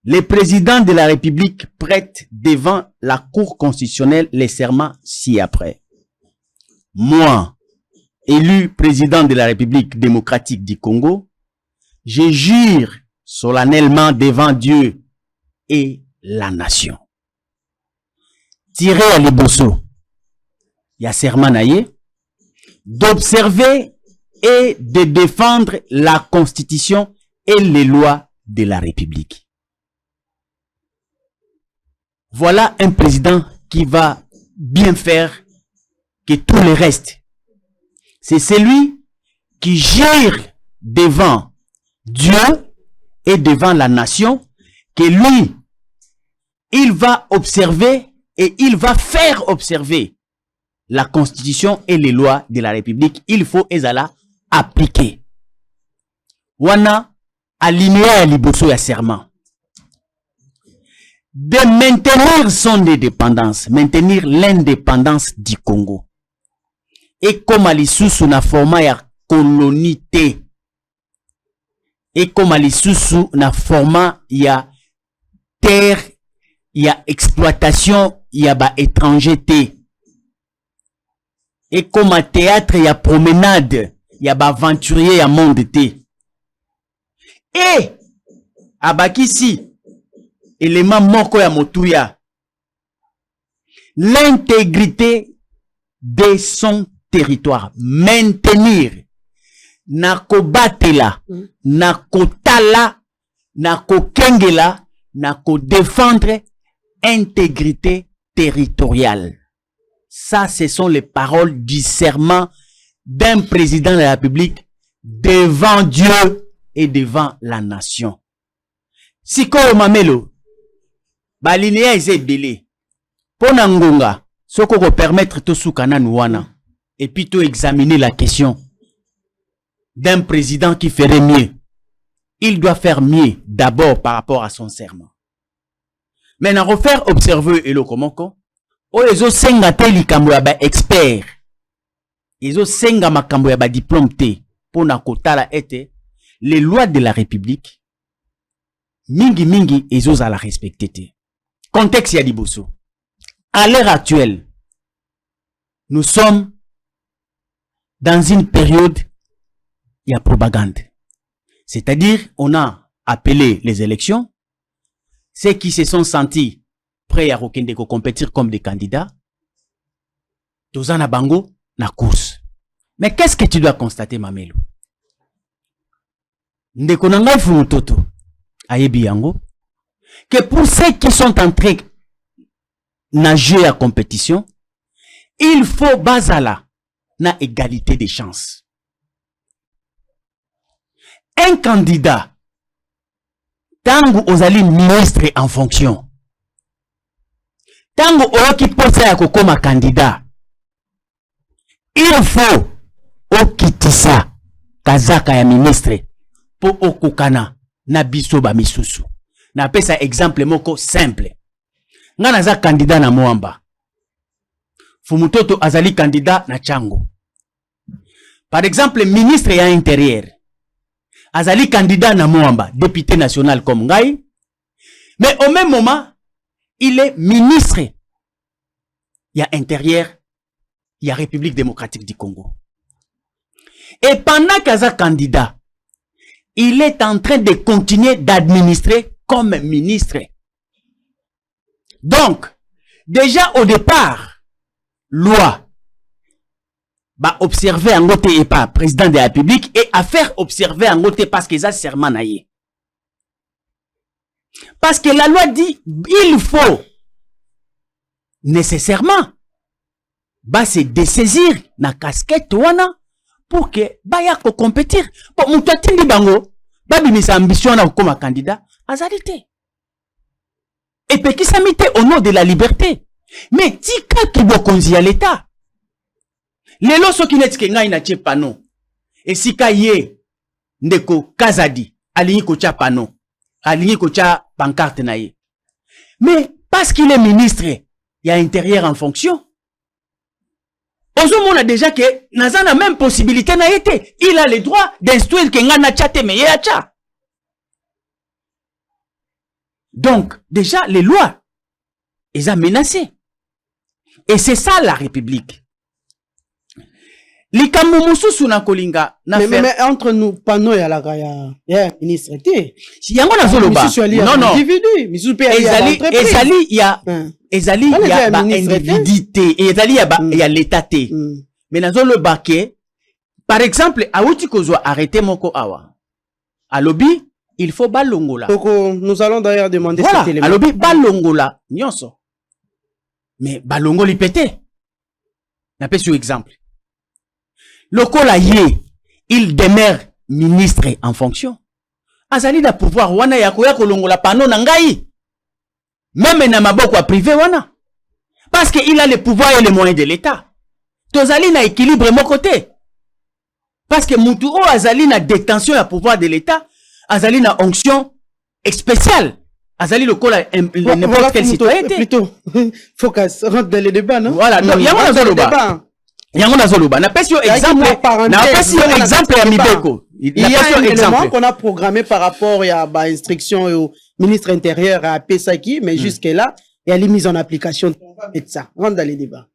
le président de la République prête devant la Cour constitutionnelle les serments ci-après. Moi, élu président de la République démocratique du Congo, je jure solennellement devant Dieu et la nation. Tiré à Liboso, ya serment naye, d'observer et de défendre la Constitution et les lois de la République. Voilà un président qui va bien faire que tout le reste. C'est celui qui gère devant Dieu et devant la nation que lui, il va observer et il va faire observer la Constitution et les lois de la République. Il faut ezala appliquer. Wana alinéa liboso ya serment. De maintenir son indépendance, maintenir l'indépendance du Congo. Et comme alisusu na format ya colonité. Et comme alisusu na format ya terre, ya exploitation, ya ba étrangeté. Et comme un théâtre, il y a promenade, il y a aventurier, il y a monde. Et, à Bakisi, élément moko ya motuya. l'intégrité de son territoire. Maintenir nako batela, nako tala, nako kengela, nako défendre intégrité territoriale. Ça, ce sont les paroles du serment d'un président de la République devant Dieu et devant la nation. Si ko mamelo, balinéa eze belé. Pona ngonga, soko ko permettre to soukana nouana. Et puis to examiner la question d'un président qui ferait mieux. Il doit faire mieux d'abord par rapport à son serment. Maintenant, refaire observer et le komoko. O ezo senga te likambo ya ba expert. Ezo senga makambo ya ba diplôme te. Pona kotala ete les lois de la République mingi ezo za la respecter te. Contexte ya liboso. À l'heure actuelle, nous sommes dans une période il y a propagande. C'est-à-dire, on a appelé les élections. Ceux qui se sont sentis prêts à compétir comme des candidats, Tozana Bango, na course. Mais qu'est-ce que tu dois constater, Mamelo? Ndekonanga Fumutoto, Ayebi Yango, que pour ceux qui sont en train de nager à compétition, il faut basala na égalité des chances. Un candidat, tango ozali ministre en fonction, tango oki posa ya kokoma candidat, il faut okitisa kazaka ya ministre po okukana na biso ba misusu. Na pesa exemple moko simple. Nga naza candidat na Moamba. Fumutoto azali candidat na Chango. Par exemple, ministre ya intérieur. Azali candidat na Moamba, député national comme Ngai. Mais au même moment, il est ministre. Il y a intérieur, il y a République démocratique du Congo. Et pendant qu'Aza candidat, il est en train de continuer d'administrer comme ministre. Donc, déjà au départ, loi va observer un côté et pas président de la République et à faire observer un côté parce qu'ils ont serment naïe. Parce que la loi dit, il faut nécessairement se dessaisir na casquette wana pour que baya ko compétir. Pour mutati bango, babi misa ambition na comme candidat, azalité. Et puis qui s'amite au nom de la liberté. Mais tika ki bokonzi à l'État. Lelo so ki netike ngai na tie pano. Et si ka ye ndeko Kazadi alingi ko tia pano, alingi ko tia pancarte na ye. Mais parce qu'il est ministre, il y a intérieur en fonction. Ozomona déjà que naza na même possibilité na été. Il a le droit d'instruire que ngana tchate mais ya tcha. Donc déjà les lois ils ont menacé. Et c'est ça la République. Likambo mususu na kolinga na mais entre nous pano ya la ya ministre té. Si yango na zoloba. Non non. Ezali ya ba individuité et ezali ya l'état té. Mais na zoloba ke par exemple awuti kozwa arrêter moko awa. Alobi il faut balongola. Donc nous allons d'ailleurs demander voilà, cet élément. Alobi balongola nyonso. Mais balongoli pété. Na pe sur exemple. Lokola ye, il demeure ministre en fonction. Azali na pouvoir wana ya koya kolongola pano na ngai. Même na maboko a privé wana. Parce que il a le pouvoir et les moyens de l'État. Tozali na équilibre mon côté. Parce que mutu o azali na détention ya pouvoir de l'État, azali na onction spéciale. Azali lokola n'importe quel citoyen. Plutôt, focus, rentre dans le débat, non? Voilà, non, yango na zoloba. Yango na zoloba. Na pesi exemple, na pesi exemple ya Mibeko. Il y a un élément qu'on a programmé par rapport à la instruction au ministre intérieur à Pesaki, mais jusque-là, il y a les mises en application. On va mettre ça. Rentre dans les débats.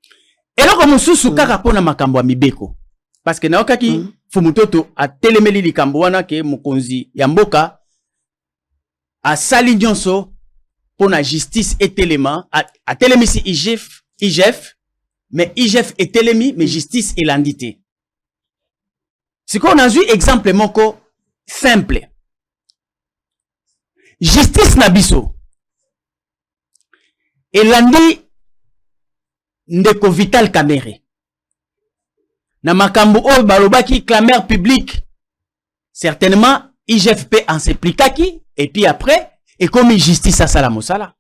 Et là, comme sous kaka pona makambo ya Mibeko. Parce que na okaki Fumutoto a telemeli likambo wana ke mokonzi ya mboka a sali nyonso pona justice et télément a telemisi IGF IGF, mais IGF est telemi, mais justice est l'andité. C'est qu'on a vu exemple moko simple. Justice nabiso. Et l'andi ndeko Vital Kamerhe. Na makambo o balobaki clameur public. Certainement, IGFP en s'impliquaki, et puis après, et comme justice à Sala Moussala.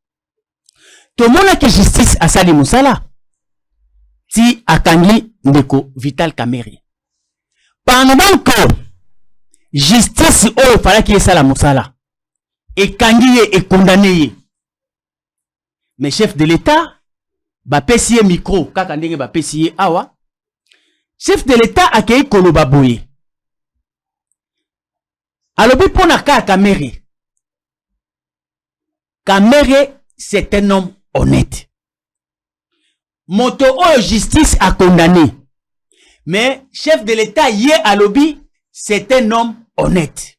Tout le monde a que justice à Sala Moussala. Si akangi ndeko Vital Kamerhe. Pendant que justice o fallait qu'il y ait Sala Moussala. Et kangi et condamné. Mais chef de l'État, ba pesiye micro, kaka ndenge ba pesiye awa. Chef de l'État a accueilli Koloba Boye. Alobi pona ka Kamerhe. Kamerhe, c'est un homme honnête. Moto o justice a condamné. Mais chef de l'État yé alobi, c'est un homme honnête.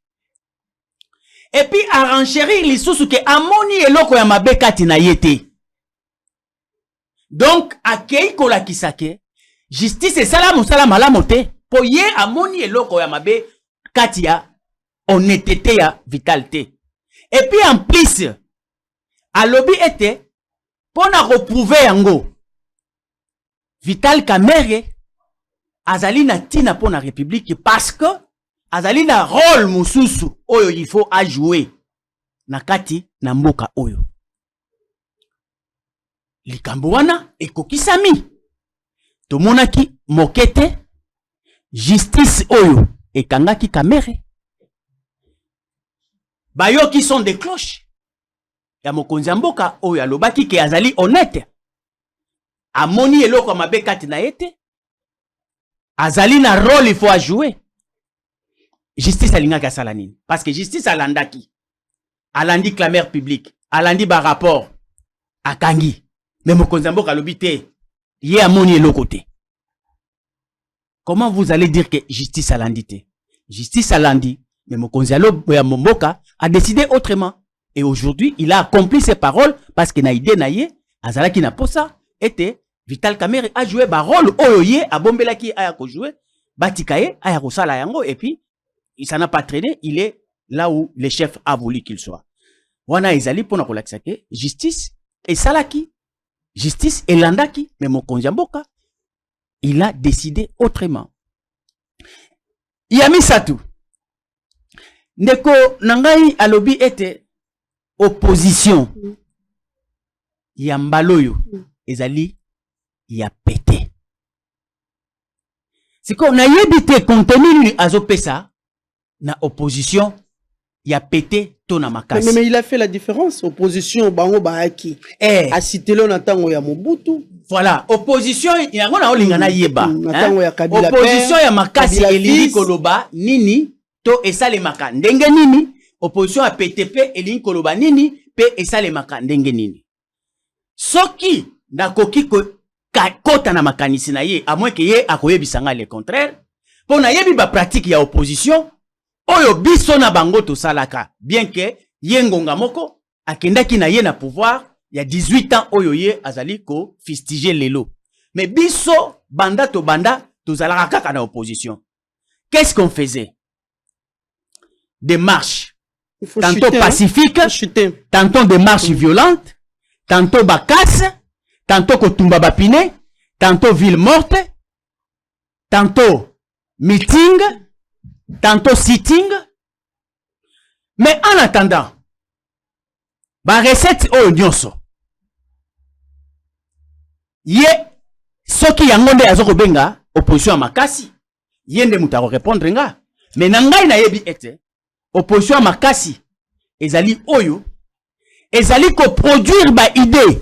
Et puis a renchérir l'issue que amoni eloko ya mabe kati na yete. Donc akei kola kisake. Justice et salam salam malamote. Po ye amoni eloko ya mabe kati ya honnêteté ya vitalité. Et puis en plus, alobi était pour na reprouver yango. Vital Kamerhe azali na tina pour la République parce que azali na rôle mususu oyo il faut à jouer na kati na mboka oyo. Likambo wana ekokisami. Tomonaki mokete justice oyo ekangaki Kamerhe. Bayo qui sont des cloches. Ya mokonzi mboka oyo alobaki ke azali honnête. Amoni eloko mabe kati na yete. Azali na rôle il faut à jouer. Justice alingaki asala nini? Parce que justice alandaki. Alandi clameur public. Alandi ba rapport. Akangi. Mais mokonzi mboka alobi te. Ye amoni eloko te. Comment vous allez dire que justice alandi te? Justice alandi. Mais mokonzi mboka a décidé autrement. Et aujourd'hui, il a accompli ses paroles parce que na idée na ye, azalaki na posa, était Vital Kamerhe a joué ba rôle oyoye, a bombelaki aya ko jouer, batikaye aya ko sala yango, et puis, il s'en a pas traîné, il est là où le chef a voulu qu'il soit. Wana ezali pona kolakisake, justice, et salaki, justice, et landaki, mais mokonzi mboka, il a décidé autrement. Yami Satou, ndeko nangai alobi était opposition ya mbaloyo ezali ya pété. C'est qu'on a yébité contenu ni azopesa na opposition ya pété tona makasi. Mais il a fait la différence. Opposition bango baaki. A cité le natango ya Mobutu. Voilà, opposition yango na olingana yeba. Natango ya Kabila. Opposition ya makasi elingi koloba nini to esale maka ndenge nini. Opposition à PTP elingi koloba nini pe esale maka ndenge nini. Soki na koki ko kota na makanisi na ye à moins que ye akoyebisanga le contraire. Pour na yebi ba pratique ya opposition oyo biso na bango to salaka bien que ye ngonga moko akendaki na ye na pouvoir il y a 18 ans oyo ye azali ko fistiger lelo. Mais biso banda to zalaka kaka na opposition. Qu'est-ce qu'on faisait? Des marches tantôt pacifiques, tantôt des marches violentes, tantôt bacasse, tantôt kotumba bapine, tantôt ville morte, tantôt meeting, tantôt sitting. Mais en attendant, ba recette oyo nyonso ye soki yango nde azoko benga opposition ya makasi yende mutako répondre nga. Mais nangai na yebi ete opposition à makasi ezali oyo ezali ko produire ba idée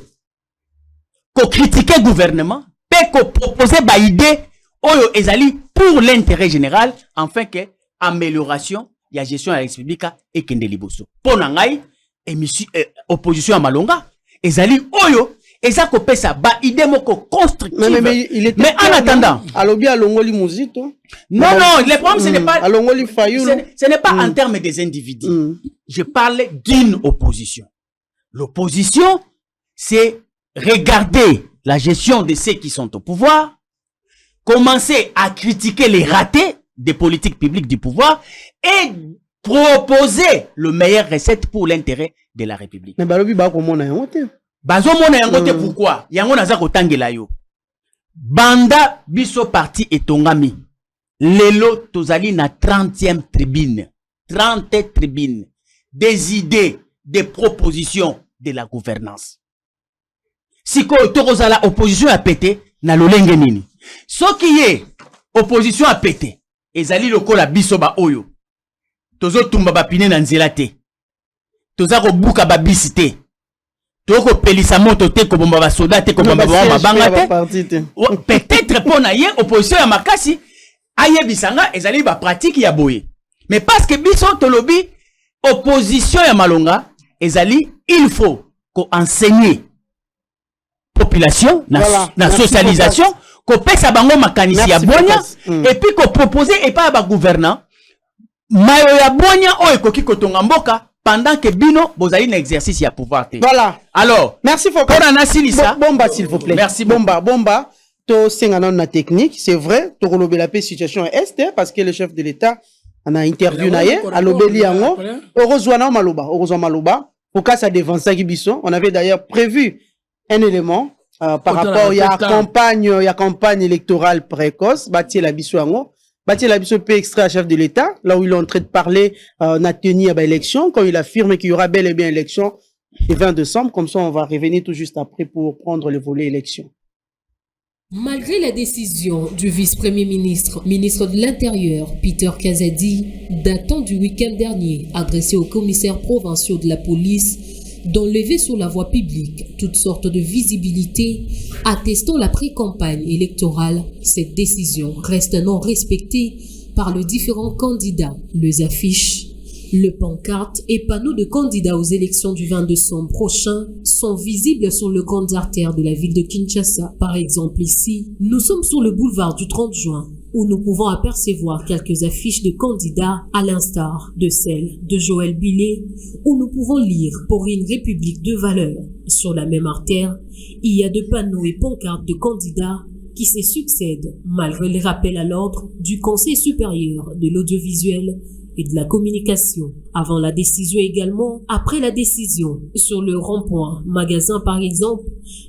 ko critiquer gouvernement pe ko proposer ba idée oyo ezali pour l'intérêt général afin que amélioration ya gestion ya République et kende liboso pona ngai émission opposition à malonga ezali oyo eza ko pesa ba idée moko constructive mais en attendant alobi alongoli muzito. Non, le problème ce n'est pas ce n'est pas en termes des individus. Je parle d'une opposition. L'opposition, c'est regarder la gestion de ceux qui sont au pouvoir, commencer à critiquer les ratés des politiques publiques du pouvoir et proposer le meilleur recette pour l'intérêt de la République. Mais balobi ba komona yango te. Bazo mona yango te pourquoi? Yango naza kotangela yo. Banda biso parti etongami. Lelo tozali na 30e tribune. 30 tribunes. Des idées, des propositions de la gouvernance. Si ko tokozala opposition a pété na lolenge nini. Soki ye opposition a pété. Ezali lokola biso ba oyo. Tozo tumba ba pine na nzela te. Toza ko buka ba bisi te. Toko pelisa moto te ko bomba ba soda te ko bomba ba banga te. Peut-être pour na ye opposition ya makasi aye bisanga ezali ba pratique ya boye. Mais parce que biso tolobi opposition ya malonga ezali il faut ko enseigner population na socialisation ko pesa bango makanisi ya bonya et puis ko proposer et pas ba gouvernant mayo ya bonya o ekoki kotonga mboka pendant que bino bozali na exercice ya pouvoir te. Voilà. Alors, merci Foko. Bomba s'il vous plaît. Merci Bomba. To singana na technique, c'est vrai, to rolobe la situation est parce que le chef de l'État en a interview naie à l'obéli yango. Orozwana maloba. Pour cas ça devant ça Gibiso, on avait d'ailleurs prévu un élément par rapport à campagne électorale précoce, bâti la biso yango. Bâti la biso peut extrait à chef de l'État, là où il est en train de parler n'a tenu à l'élection, quand il affirme qu'il y aura bel et bien élection le 20 décembre, comme ça on va revenir tout juste après pour prendre le volet élection. Malgré la décision du vice-premier ministre, ministre de l'Intérieur, Peter Kazadi, datant du week-end dernier, adressé aux commissaires provinciaux de la police, d'enlever sur la voie publique toutes sortes de visibilité, attestant la pré-campagne électorale, cette décision reste non respectée par les différents candidats. Les affiches, le pancarte et panneaux de candidats aux élections du 20 décembre prochain sont visibles sur les grandes artères de la ville de Kinshasa. Par exemple ici, nous sommes sur le boulevard du 30 juin, où nous pouvons apercevoir quelques affiches de candidats à l'instar de celle de Joël Billet, où nous pouvons lire « Pour une république de valeur ». Sur la même artère, il y a de panneaux et pancartes de candidats qui se succèdent malgré les rappels à l'ordre du Conseil supérieur de l'audiovisuel et de la communication. Avant la décision également, après la décision, sur le rond-point, magasin par exemple,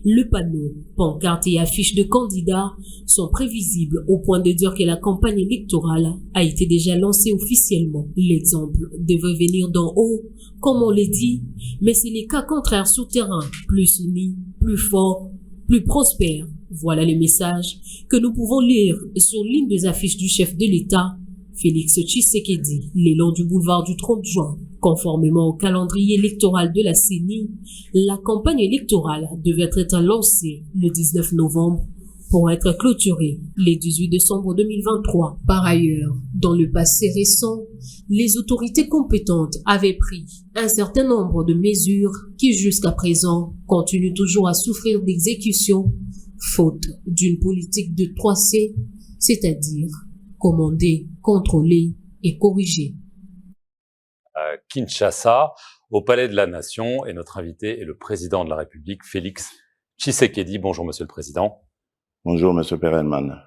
le panneau, pancarte et affiches de candidats sont prévisibles au point de dire que la campagne électorale a été déjà lancée officiellement. L'exemple devrait venir d'en haut, comme on l'a dit, mais c'est les cas contraires souterrains, plus unis, plus forts, plus prospères. Voilà les messages que nous pouvons lire sur l'une des affiches du chef de l'État, Félix Tshisekedi, le long du boulevard du 30 juin. Conformément au calendrier électoral de la CENI, la campagne électorale devait être lancée le 19 novembre pour être clôturée le 18 décembre 2023. Par ailleurs, dans le passé récent, les autorités compétentes avaient pris un certain nombre de mesures qui jusqu'à présent continuent toujours à souffrir d'exécution, faute d'une politique de 3C, c'est-à-dire commander, contrôler et corriger. À Kinshasa, au Palais de la Nation, et notre invité est le président de la République, Félix Tshisekedi. Bonjour, Monsieur le Président. Bonjour, Monsieur Perelman.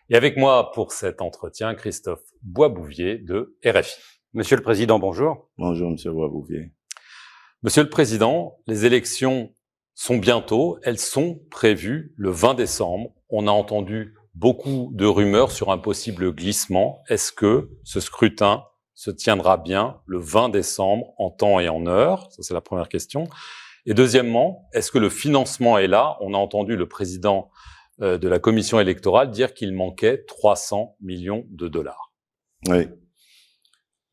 Et avec moi pour cet entretien, Christophe Boisbouvier de RFI. Monsieur le Président, bonjour. Bonjour, Monsieur Boisbouvier. Monsieur le Président, les élections sont bientôt, elles sont prévues le 20 décembre. On a entendu beaucoup de rumeurs sur un possible glissement. Est-ce que ce scrutin se tiendra bien le 20 décembre en temps et en heure? Ça, c'est la première question. Et deuxièmement, est-ce que le financement est là? On a entendu le président de la commission électorale dire qu'il manquait 300 millions de dollars. Oui.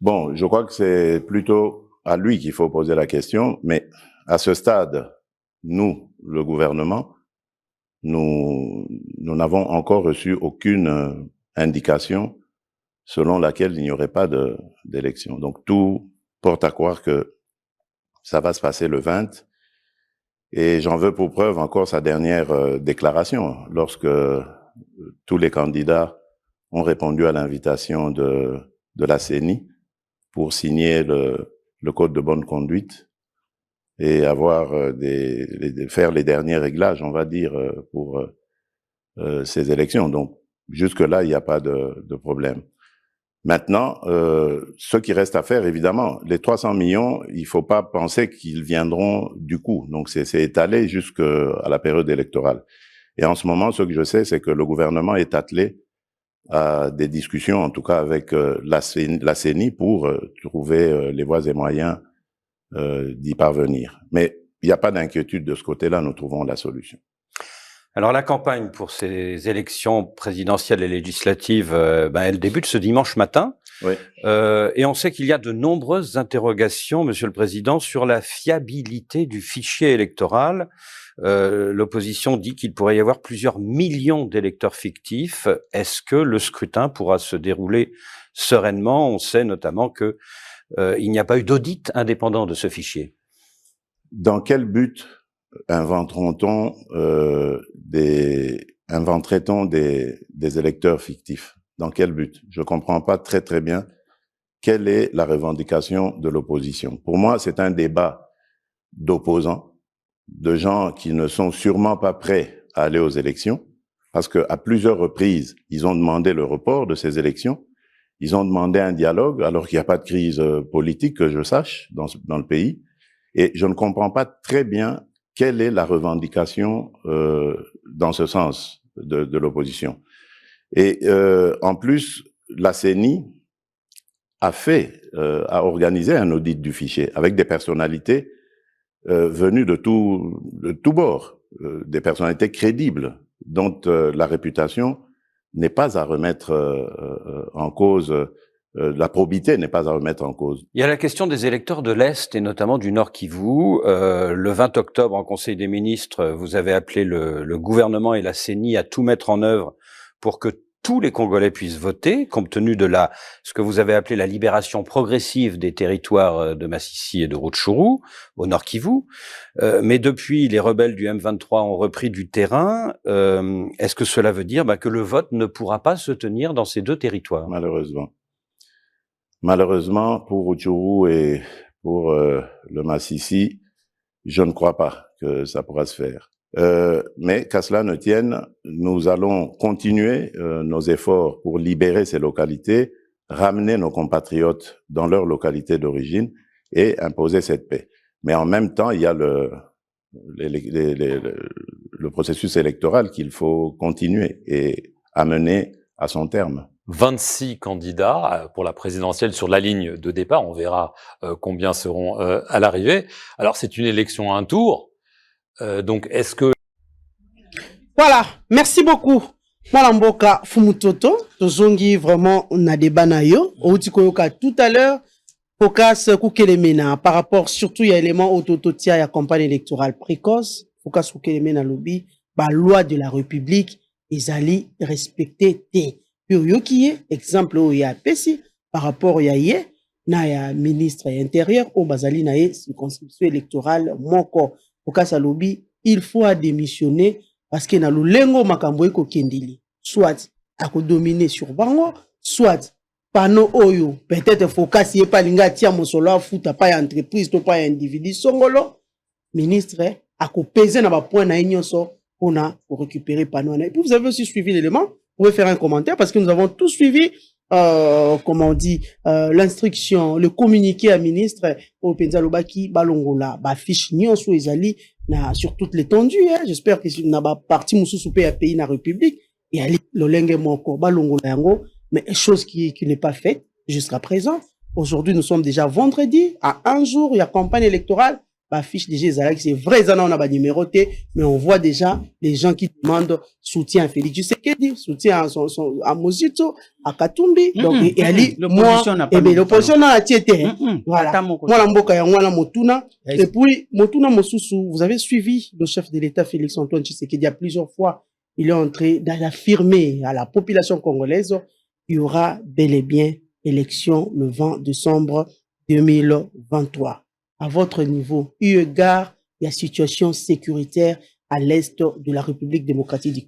Bon, je crois que c'est plutôt à lui qu'il faut poser la question, mais à ce stade, nous, le gouvernement, nous n'avons encore reçu aucune indication selon laquelle il n'y aurait pas d'élection. Donc tout porte à croire que ça va se passer le 20. Et j'en veux pour preuve encore sa dernière déclaration, lorsque tous les candidats ont répondu à l'invitation de la CENI pour signer le code de bonne conduite. et avoir faire les derniers réglages, on va dire, pour ces élections. Donc, jusque-là, il n'y a pas de problème. Maintenant, ce qui reste à faire, évidemment, les 300 millions, il ne faut pas penser qu'ils viendront du coup. Donc, c'est étalé jusqu'à la période électorale. Et en ce moment, ce que je sais, c'est que le gouvernement est attelé à des discussions, en tout cas avec la CENI, pour trouver les voies et moyens d'y parvenir. Mais il n'y a pas d'inquiétude de ce côté-là, nous trouvons la solution. Alors la campagne pour ces élections présidentielles et législatives, elle débute ce dimanche matin. Oui. Et on sait qu'il y a de nombreuses interrogations, Monsieur le Président, sur la fiabilité du fichier électoral. L'opposition dit qu'il pourrait y avoir plusieurs millions d'électeurs fictifs. Est-ce que le scrutin pourra se dérouler sereinement? On sait notamment que il n'y a pas eu d'audit indépendant de ce fichier. Dans quel but inventerait-on des électeurs fictifs? Dans quel but? Je comprends pas très bien quelle est la revendication de l'opposition. Pour moi, c'est un débat d'opposants, de gens qui ne sont sûrement pas prêts à aller aux élections, parce qu'à plusieurs reprises, ils ont demandé le report de ces élections, ils ont demandé un dialogue, alors qu'il n'y a pas de crise politique, que je sache, dans le pays, et je ne comprends pas très bien quelle est la revendication dans ce sens de l'opposition. Et en plus, la CENI a organisé un audit du fichier avec des personnalités venues de tout bord, des personnalités crédibles, dont la réputation n'est pas à remettre en cause, la probité n'est pas à remettre en cause. Il y a la question des électeurs de l'Est et notamment du Nord Kivu. Le 20 octobre, en Conseil des ministres, vous avez appelé le gouvernement et la CENI à tout mettre en œuvre pour que tous les Congolais puissent voter, compte tenu de ce que vous avez appelé la libération progressive des territoires de Massissi et de Rutshuru, au Nord Kivu. Mais depuis, les rebelles du M23 ont repris du terrain. Est-ce que cela veut dire que le vote ne pourra pas se tenir dans ces deux territoires? Malheureusement. Malheureusement, pour Rutshuru et pour le Massissi, je ne crois pas que ça pourra se faire. Mais qu'à cela ne tienne, nous allons continuer nos efforts pour libérer ces localités, ramener nos compatriotes dans leur localité d'origine et imposer cette paix. Mais en même temps, il y a le processus électoral qu'il faut continuer et amener à son terme. 26 candidats pour la présidentielle sur la ligne de départ. On verra combien seront à l'arrivée. Alors, c'est une élection à un tour. Donc, est-ce que... Voilà, merci beaucoup. Malamboka Fumutoto, Tozongi, vraiment, on a des banayo. Outikoyoka tout à l'heure, Focus Kukelemena, par rapport surtout, il y a élément autototia, il y a campagne électorale précoce. Focus Kukelemena lobby, loi de la République, ils allaient respecter tes. Yoki, exemple, il y a Pessi, par rapport à y a ministre intérieur, au Bazali, na circonscription électorale, moko, Fokasa lobby, il faut démissionner parce que na lulengo makambo ko kendili. Soit, à dominer sur Bango, soit, pano oyo, peut-être Fokasi et pas linga tia mosolo futa pas entreprise, to pas individu, songolo, ministre, à peser na ba point na nyonso, pour récupérer pano. Et puis vous avez aussi suivi l'élément. Vous pouvez faire un commentaire parce que nous avons tous suivi, comment on dit, l'instruction, le communiqué à ministre au Penzalobaki, Balongola, fiche nyonso ezali sur toute l'étendue. J'espère que n'a pas parti moussousoupé à pays na République et ali lolenge moko Balongola yango, mais chose qui n'est pas faite jusqu'à présent. Aujourd'hui, nous sommes déjà vendredi, à un jour, il y a campagne électorale. Fiche déjà, c'est vrai, on a pas numéroté, mais on voit déjà les gens qui demandent soutien à Félix Tshisekedi, soutien à Mozito, à Katumbi. Donc, et Ali, moi, l'opposition n'a pas été. Voilà. Moi, la mboka ya mwana Motuna. Et puis, Motuna Mosusu, vous avez suivi le chef de l'État, Félix Antoine Tshisekedi, à plusieurs fois, il est entré d'affirmer à la population congolaise, il y aura bel et bien élection le 20 décembre 2023. À votre niveau, eu égard à la situation sécuritaire à l'est de la République démocratique du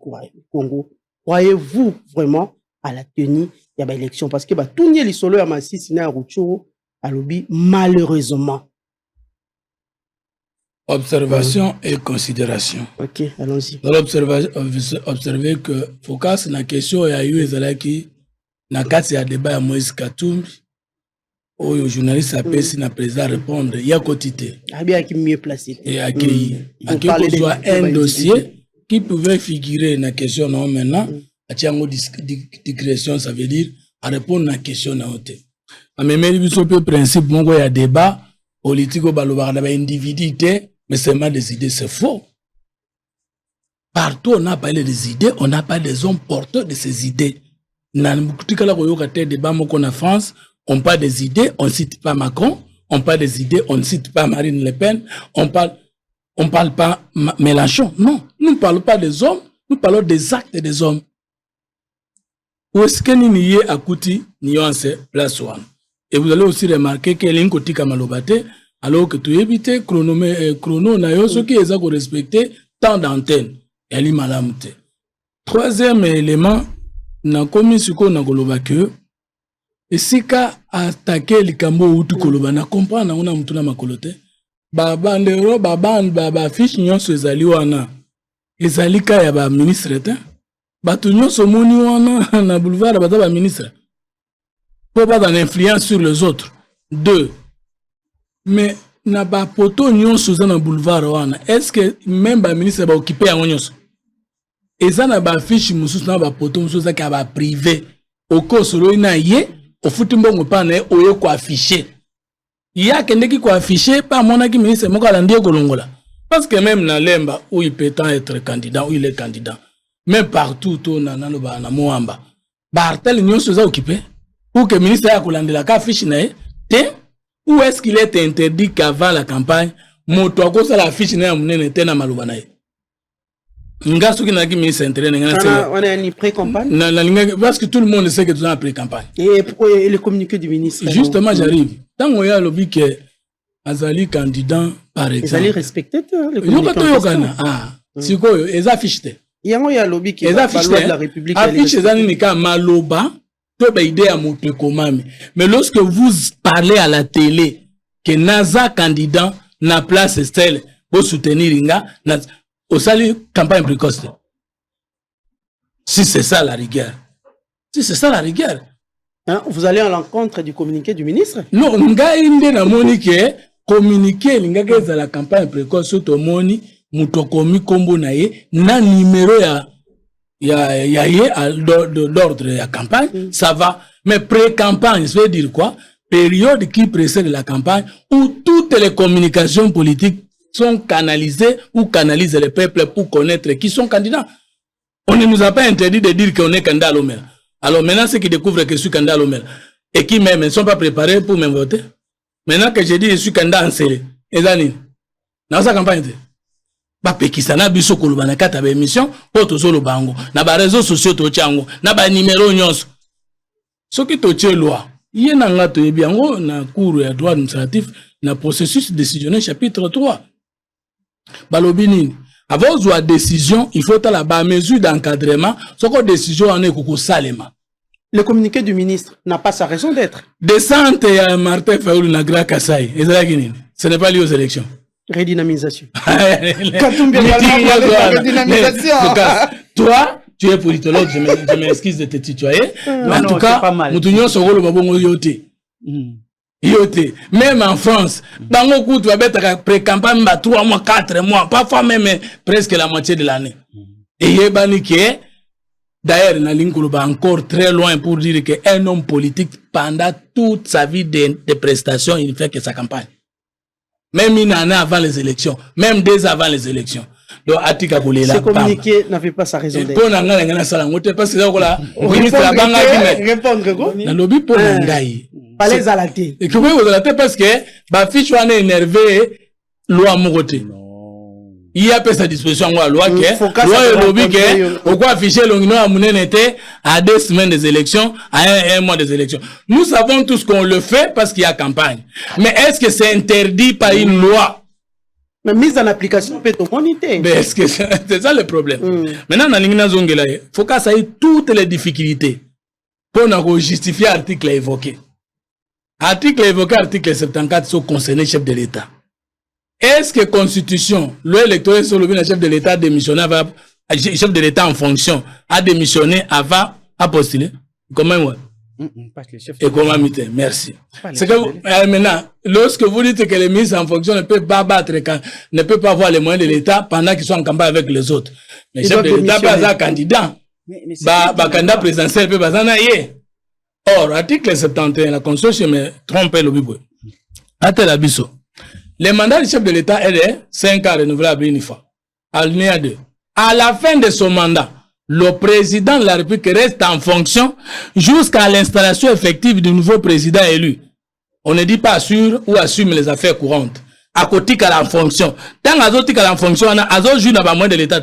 Congo, croyez-vous vraiment à la tenue de l'élection? Parce que tout les solo à Massissi na Rutshuru à l'obi malheureusement. Observation et considération. Ok, allons-y. Observer que focus na question ya eu ezalaki na kati ya débat ya Moïse Katumbi oyo journaliste apesi na président répondre ya kotité. Bien qui mieux placé. Et accueilli. Accueilli soit un dossier qui pouvait figurer na question non maintenant. Atiango digression, ça veut dire à répondre à la question na ote. A memeli biso pe principe mongo ya débat politique baloba na ba individualité mais seulement des idées, c'est faux. Partout on a parlé des idées, on n'a pas des hommes porteurs de ces idées. Na mukutikala ko yoka te débat moko na France, on parle des idées, on cite pas Macron, on parle des idées, on ne cite pas Marine Le Pen, on parle pas Mélenchon. Non, nous ne parlons pas des hommes, nous parlons des actes des hommes. Où est-ce que nous n'y est à Kouti, nuance place one. Et vous allez aussi remarquer que l'inkoti kamalobate, alors que tu évites chrono na yo ce qui est à respecter temps d'antenne. Elle est malamute. Troisième élément, na komi suko na koloba que et si ka attaquer le kambo ou tout koloba na comprendre on a mutuna makolote. Baba ndero baba fiche nyonso ezali wana. Ezali ka ya ba ministre te. Batu nyonso moni wana na boulevard bata ba ministre. Pour pas d'en influence sur les autres. 2. Mais na ba poto nyonso za na boulevard wana. Est-ce que même ba ministre ba occuper en nyonso? Eza na ba fiche mususu na ba poto mususu za ka ba privé. Oko solo ina ye, o futimbo pa na oye ko afficher. Ya kende ki ko afficher pa mona ki ministre moko ala ndiye kolongola. Parce que même na Lemba où il peut être candidat, où il est candidat. Même partout on a na loba na Moamba. Ba artel nyonso za occuper. Ou que le ministre a kolandela ka fiche na te, ou est-ce qu'il est interdit qu'avant la campagne, moto a kosa la fiche na munene te na maluba na ye. Nga soki na ki ministre intérêt na on a une pré-campagne. Parce que tout le monde sait que tu as une pré-campagne. Et le communiqué du ministre. Justement, j'arrive. Tant qu'on y a lobby que Azali candidat par exemple. Azali respecté le communiqué. Ah, c'est quoi ils affichent. Il y a lobby qui est de la République. Affiche Azali nika maloba. Mais lorsque vous parlez à la télé que Naza candidat na place stelle pour soutenir Inga, au salut campagne précoce. Si c'est ça la rigueur. Si c'est ça la rigueur. Hein, vous allez à l'encontre du communiqué du ministre? Non, Nga inde na monique communiquer Inga que la campagne précoce tout moni mutokomi kombo na ye na numéro ya d'ordre de la campagne, ça va. Mais pré-campagne, ça veut dire quoi? Période qui précède la campagne où toutes les communications politiques sont canalisées ou canalisent le peuple pour connaître qui sont candidats. On ne nous a pas interdit de dire qu'on est candidat à l'Omel. Alors maintenant, ceux qui découvrent que je suis candidat à l'Omel et qui même ne sont pas préparés pour me voter, maintenant que je dis que je suis candidat en scellé, et dans sa campagne, ba pekisana biso koloba na kata ba émission po tozolo bango na ba réseaux sociaux to chango na ba numéro nyonso soki to tie loi yé na nga to yebi yango na cour ya droit administratif na processus décisionnel chapitre 3 balobi nini avant zwa décision il faut la ba mesure d'encadrement soko décision en ekoko salema. Le communiqué du ministre n'a pas sa raison d'être. Descente ya Martin Fayulu na Grand Kassai ezalaki nini? Ce n'est pas lié aux élections. Redynamisation. Toi, tu es politologue, je m'excuse de te tutoyer. En tout cas, même en France, dans le coup, tu vas mettre pré-campagne 3 mois, 4 mois, parfois même presque la moitié de l'année. Et il y a d'ailleurs, Nalinko va encore très loin pour dire qu'un homme politique, pendant toute sa vie de prestations, il ne fait que sa campagne. Même une année avant les élections, même 2 ans avant les élections. Donc, ce communiqué n'avait pas sa raison d'être. Parce que là, le ministre a répondre pour pas les alatés. Et que vous avez parce que ma fiche est énervé, loi Mouroté. Il y a pas sa disposition à loi que loi et lobby que pourquoi afficher l'ongino à Mounenete à 2 semaines des élections, à un mois des élections. Nous savons tous qu'on le fait parce qu'il y a campagne. Mais est-ce que c'est interdit par une loi? Mais mise en application peut être monité. Mais est-ce que c'est ça le problème? Maintenant, dans l'ingénieur Zongela, il faut qu'à ça ait toutes les difficultés pour justifier l'article évoqué. Article évoqué, article 74, sont concernés chef de l'État. est-ce que constitution, le électoral sur le chef de l'État démissionné avant, chef de l'État en fonction, a démissionné avant à postuler? Comment ouais? Et comment merci. C'est que maintenant, lorsque vous dites que les ministres en fonction ne peuvent pas battre, ne peuvent pas avoir les moyens de l'État pendant qu'ils sont en campagne avec les autres. Mais chef de l'État pas un candidat. Candidat présidentiel peut pas en aller. Or, article 71, la Constitution me trompe le bibou. Le mandat du chef de l'État est de 5 ans renouvelable une fois. Alinéa 2. À la fin de son mandat, le président de la République reste en fonction jusqu'à l'installation effective du nouveau président élu. On ne dit pas assure ou assume les affaires courantes. À côté qu'à la fonction. Tant à côté qu'à la fonction, on a joue dans moins de l'État.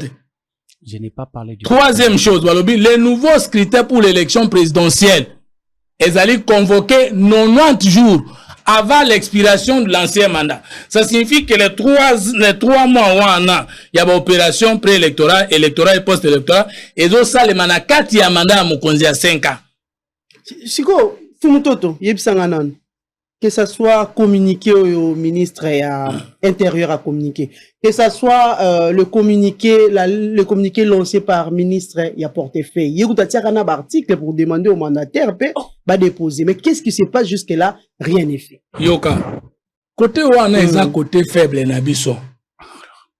Je n'ai pas parlé du... Troisième chose, Walobi, les nouveaux scrutins pour l'élection présidentielle, ils allaient convoquer 90 jours avant l'expiration de l'ancien mandat. Ça signifie que les trois mois ou un an, il y a une opération préélectorale, électorale et post-électorale, et donc ça, les mandat, il y a un mandat à Mokonzi à 5 ans. Siko, Fumutoto, Yebsanganon, que ça soit communiqué au ministre et à intérieur à communiquer, que ça soit le communiqué lancé par ministre et à portefeuille. Il y a un article pour demander au mandataire de déposer. Mais qu'est-ce qui se passe jusque-là? Rien n'est fait. Yoka, côté où on est un côté faible, Nabiso.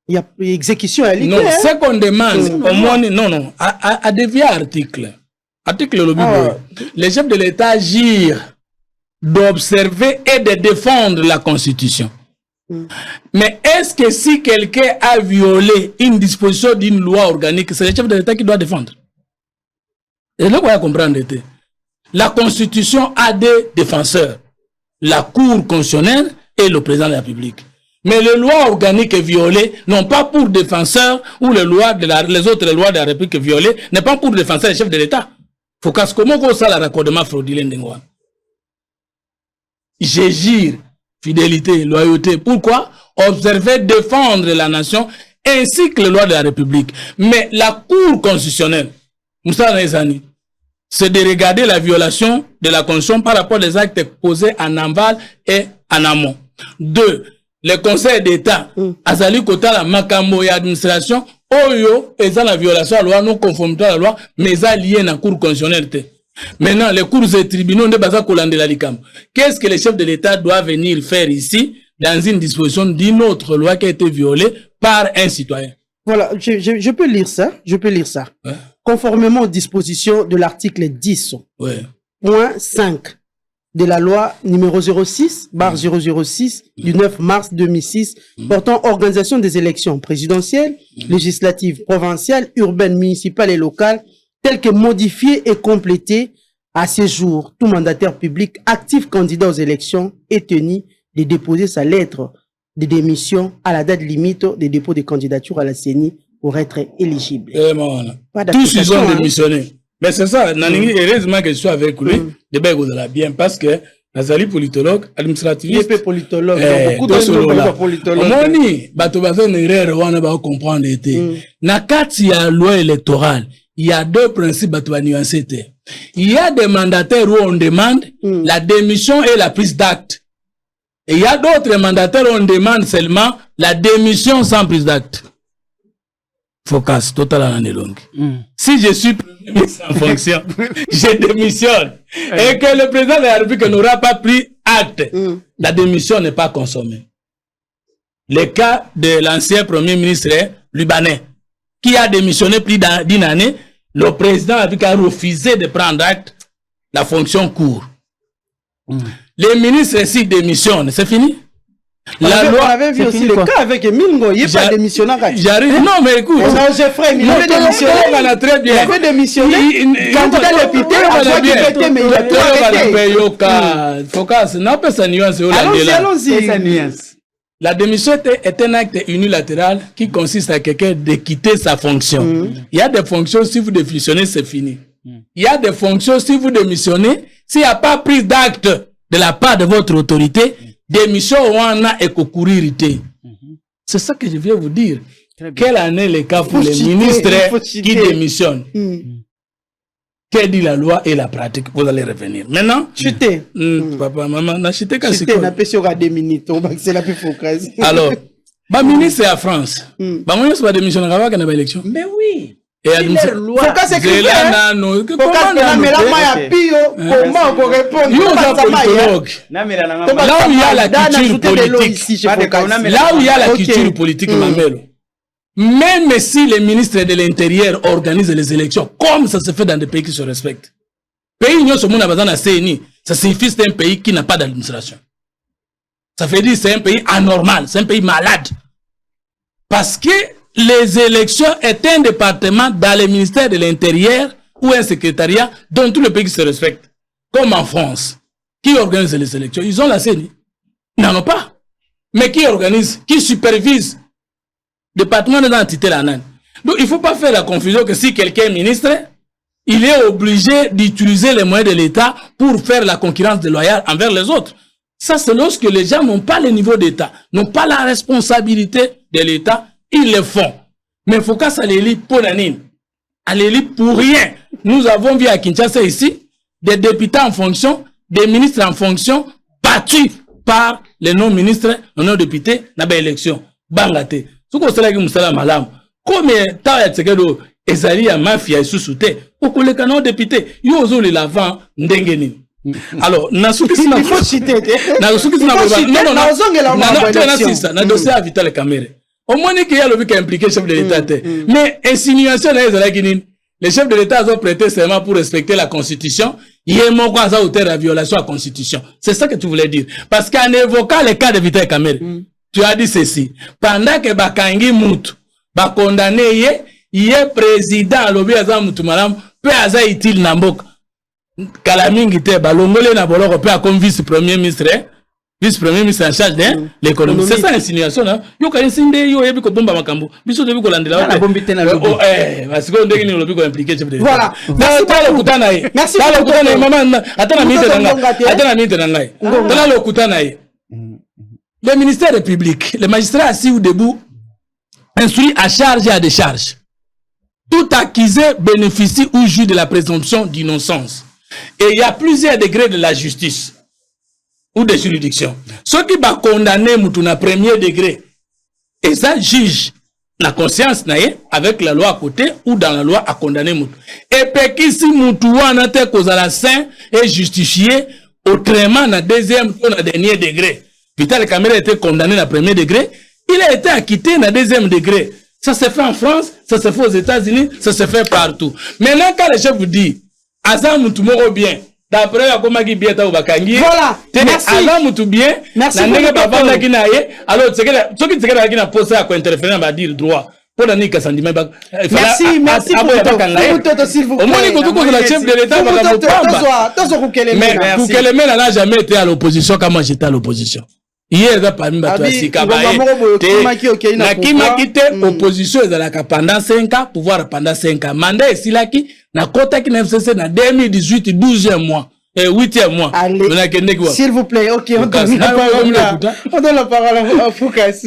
Il y a exécution à l'idée. Non, ce qu'on demande, au moins, non, à dévier article. Article le les chefs de l'État agissent d'observer et de défendre la Constitution. Mais est-ce que si quelqu'un a violé une disposition d'une loi organique, c'est le chef de l'État qui doit défendre? Et là, vous allez comprendre. La Constitution a des défenseurs. La Cour constitutionnelle et le président de la République. Mais les lois organiques violées n'ont pas pour défenseur, ou les autres lois de la République violées, n'est pas pour défenseur les chefs de l'État. Faut qu'à ce comment vous ça le raccordement frauduleux d'Engouan. J'agir, fidélité, loyauté. Pourquoi? Observer, défendre la nation ainsi que les lois de la République. Mais la Cour constitutionnelle, c'est de regarder la violation de la Constitution par rapport aux actes posés en aval et en amont. 2. Le Conseil d'État, Azali Kota la Makambo et administration, Oyo, et la violation de la loi, non conformité à la loi, mais ça lié à la Cour constitutionnelle. Maintenant, les cours et tribunaux de Baza Kolande la Likam. Qu'est-ce que les chefs de l'État doivent venir faire ici, dans une disposition d'une autre loi qui a été violée par un citoyen? Voilà, je peux lire ça. Ouais. Conformément aux dispositions de l'article 10, point 5 de la loi numéro 06/006 du 9 mars 2006 portant organisation des élections présidentielles, législatives, provinciales, urbaines, municipales et locales, telles que modifiées et complétées à ce jour. Tout mandataire public actif candidat aux élections est tenu de déposer sa lettre de démission à la date limite de dépôt de candidature à la CENI pour être éligible. Tous ils ont démissionné. Mais c'est ça, heureusement que je suis avec lui, bien parce que Nazali politologue, administratif. Il est politologue, beaucoup de politologues. Moni, une erreur, on va comprendre. Na kati ya loi électorale, il y a deux principes à nuancer. Il y a des mandataires où on demande la démission et la prise d'acte. Et il y a d'autres mandataires où on demande seulement la démission sans prise d'acte. Focus, total année longue. Si je suis en fonction, je démissionne. Et que le président de la République n'aura pas pris acte, la démission n'est pas consommée. Le cas de l'ancien premier ministre libanais, qui a démissionné plus d'une année, le président de la République a refusé de prendre acte, la fonction court. Les ministres ici démissionnent, c'est fini? La loi avait vu aussi le cas avec Mingo, il n'est pas démissionné. J'arrive. Non, mais écoute. On a Geoffrey, il avait démissionné. On a très bien. Il avait démissionné. Candidat député, à soi qui était, mais il a tout arrêté. Focus, n'a pas sa nuance. Allons-y. La démission est un acte unilatéral qui consiste à quelqu'un de quitter sa fonction. Il y a des fonctions, si vous démissionnez, c'est fini. Il y a des fonctions, si vous démissionnez, s'il n'y a pas prise d'acte de la part de votre autorité, démission wana et couririté. C'est ça que je viens vous dire. Quelle année le cas pour les ministres qui démissionnent? Que dit la loi et la pratique? Vous allez revenir. Maintenant, chuter. Papa, maman, n'a chuté qu'à chuter, n'a pas sur 2 minutes. C'est la plus focale. Alors, Ba ministre à France. Ba moi pas démissionner avant qu'il y ait élection. Mais oui. Et administration. Faut qu'à s'écrire. Faut qu'à se mais la maille pio. Comment on répond? Là où il y a la culture politique. Là où il y a la culture politique, Mamelo. Même si les ministres de l'Intérieur organisent les élections, comme ça se fait dans des pays qui se respectent. Pays où ce monde a besoin de CNI, ça signifie que c'est un pays qui n'a pas d'administration. Ça veut dire que c'est un pays anormal, c'est un pays malade. Parce que les élections est un département dans le ministère de l'Intérieur ou un secrétariat dans tous les pays qui se respectent. Comme en France. Qui organise les élections? Ils ont la CNI. Ils n'en ont pas. Mais qui organise? Qui supervise? Département de l'entité là. Donc il ne faut pas faire la confusion que si quelqu'un est ministre, il est obligé d'utiliser les moyens de l'État pour faire la concurrence déloyale envers les autres. Ça, c'est lorsque les gens n'ont pas le niveau d'État, n'ont pas la responsabilité de l'État, ils le font. Mais il faut qu'à ça les lit pour l'année. À les lit pour rien. Nous avons vu à Kinshasa ici, des députés en fonction, des ministres en fonction, battus par les non-ministres, les non-députés, dans l'élection. Bangate. Ce qu'on sait que c'est malam. Combien de temps est-ce que ezali ya mafia isusute okoleka na député yo zo le lavant ndengeni alors na suki na faut citer na suki na non na dossier à Vital Kamerhe au moins que ya lobi ka impliqué chef de l'État mais insinuation na ezala kinini les chefs de l'État ont prêté serment pour respecter la constitution yemo kwa za auteur à violation à la constitution c'est ça que tu voulais dire parce qu'en évoquant le cas de Vital Kamerhe tu as dit ceci pendant que bakangi mutu ba condamné il est président lobi aza mutu malamu pe aza utile na mboka kala mingi te balongole na boloko pe comme vice-premier ministre en charge de l'économie c'est ça l'insinuation là yo ka insinde yo yebi ko bomba makambo biso debi ko landela na bombi te na lobi parce que ndenge ni lobi ko impliquer chef de voilà merci tala kutana mama atana minute na ngai tala lo kutana ye le ministère public les magistrats assis ou debout instruits à charge et à décharge. Tout accusé bénéficie ou jouit de la présomption d'innocence. Et il y a plusieurs degrés de la justice ou de juridiction. Ceux qui vont condamner Moutouna premier degré, et ça juge la conscience avec la loi à côté ou dans la loi à condamner Moutou. Et puis si Moutouan n'a été causé à la saint et justifié autrement dans deuxième ou dans dernier degré. Vital Kamerhe a été condamné dans premier degré, il a été acquitté dans deuxième degré. Ça se fait en France, ça se fait aux États-Unis, ça se fait partout. Maintenant, quand le chef vous dit, Azam Moutou Moro bien, d'après la Komagi bien, voilà, merci. Azam Moutou bien, merci. Alors, ce qui est a posé à interférer, va dire droit. Pour la Nika Sandima. Merci pour tout, s'il vous plaît. Au moins, il la chef de l'État, mais Koukeleme n'a jamais été à l'opposition quand moi j'étais à l'opposition. Hier, parmi les opposition pendant 5 ans, pouvoir pendant 5 ans. Mandat est là qui n'a kota qui n'a cessé dans 2018, 12e mois. Et 8e mois. S'il vous plaît, ok, on donne la parole à Foukas.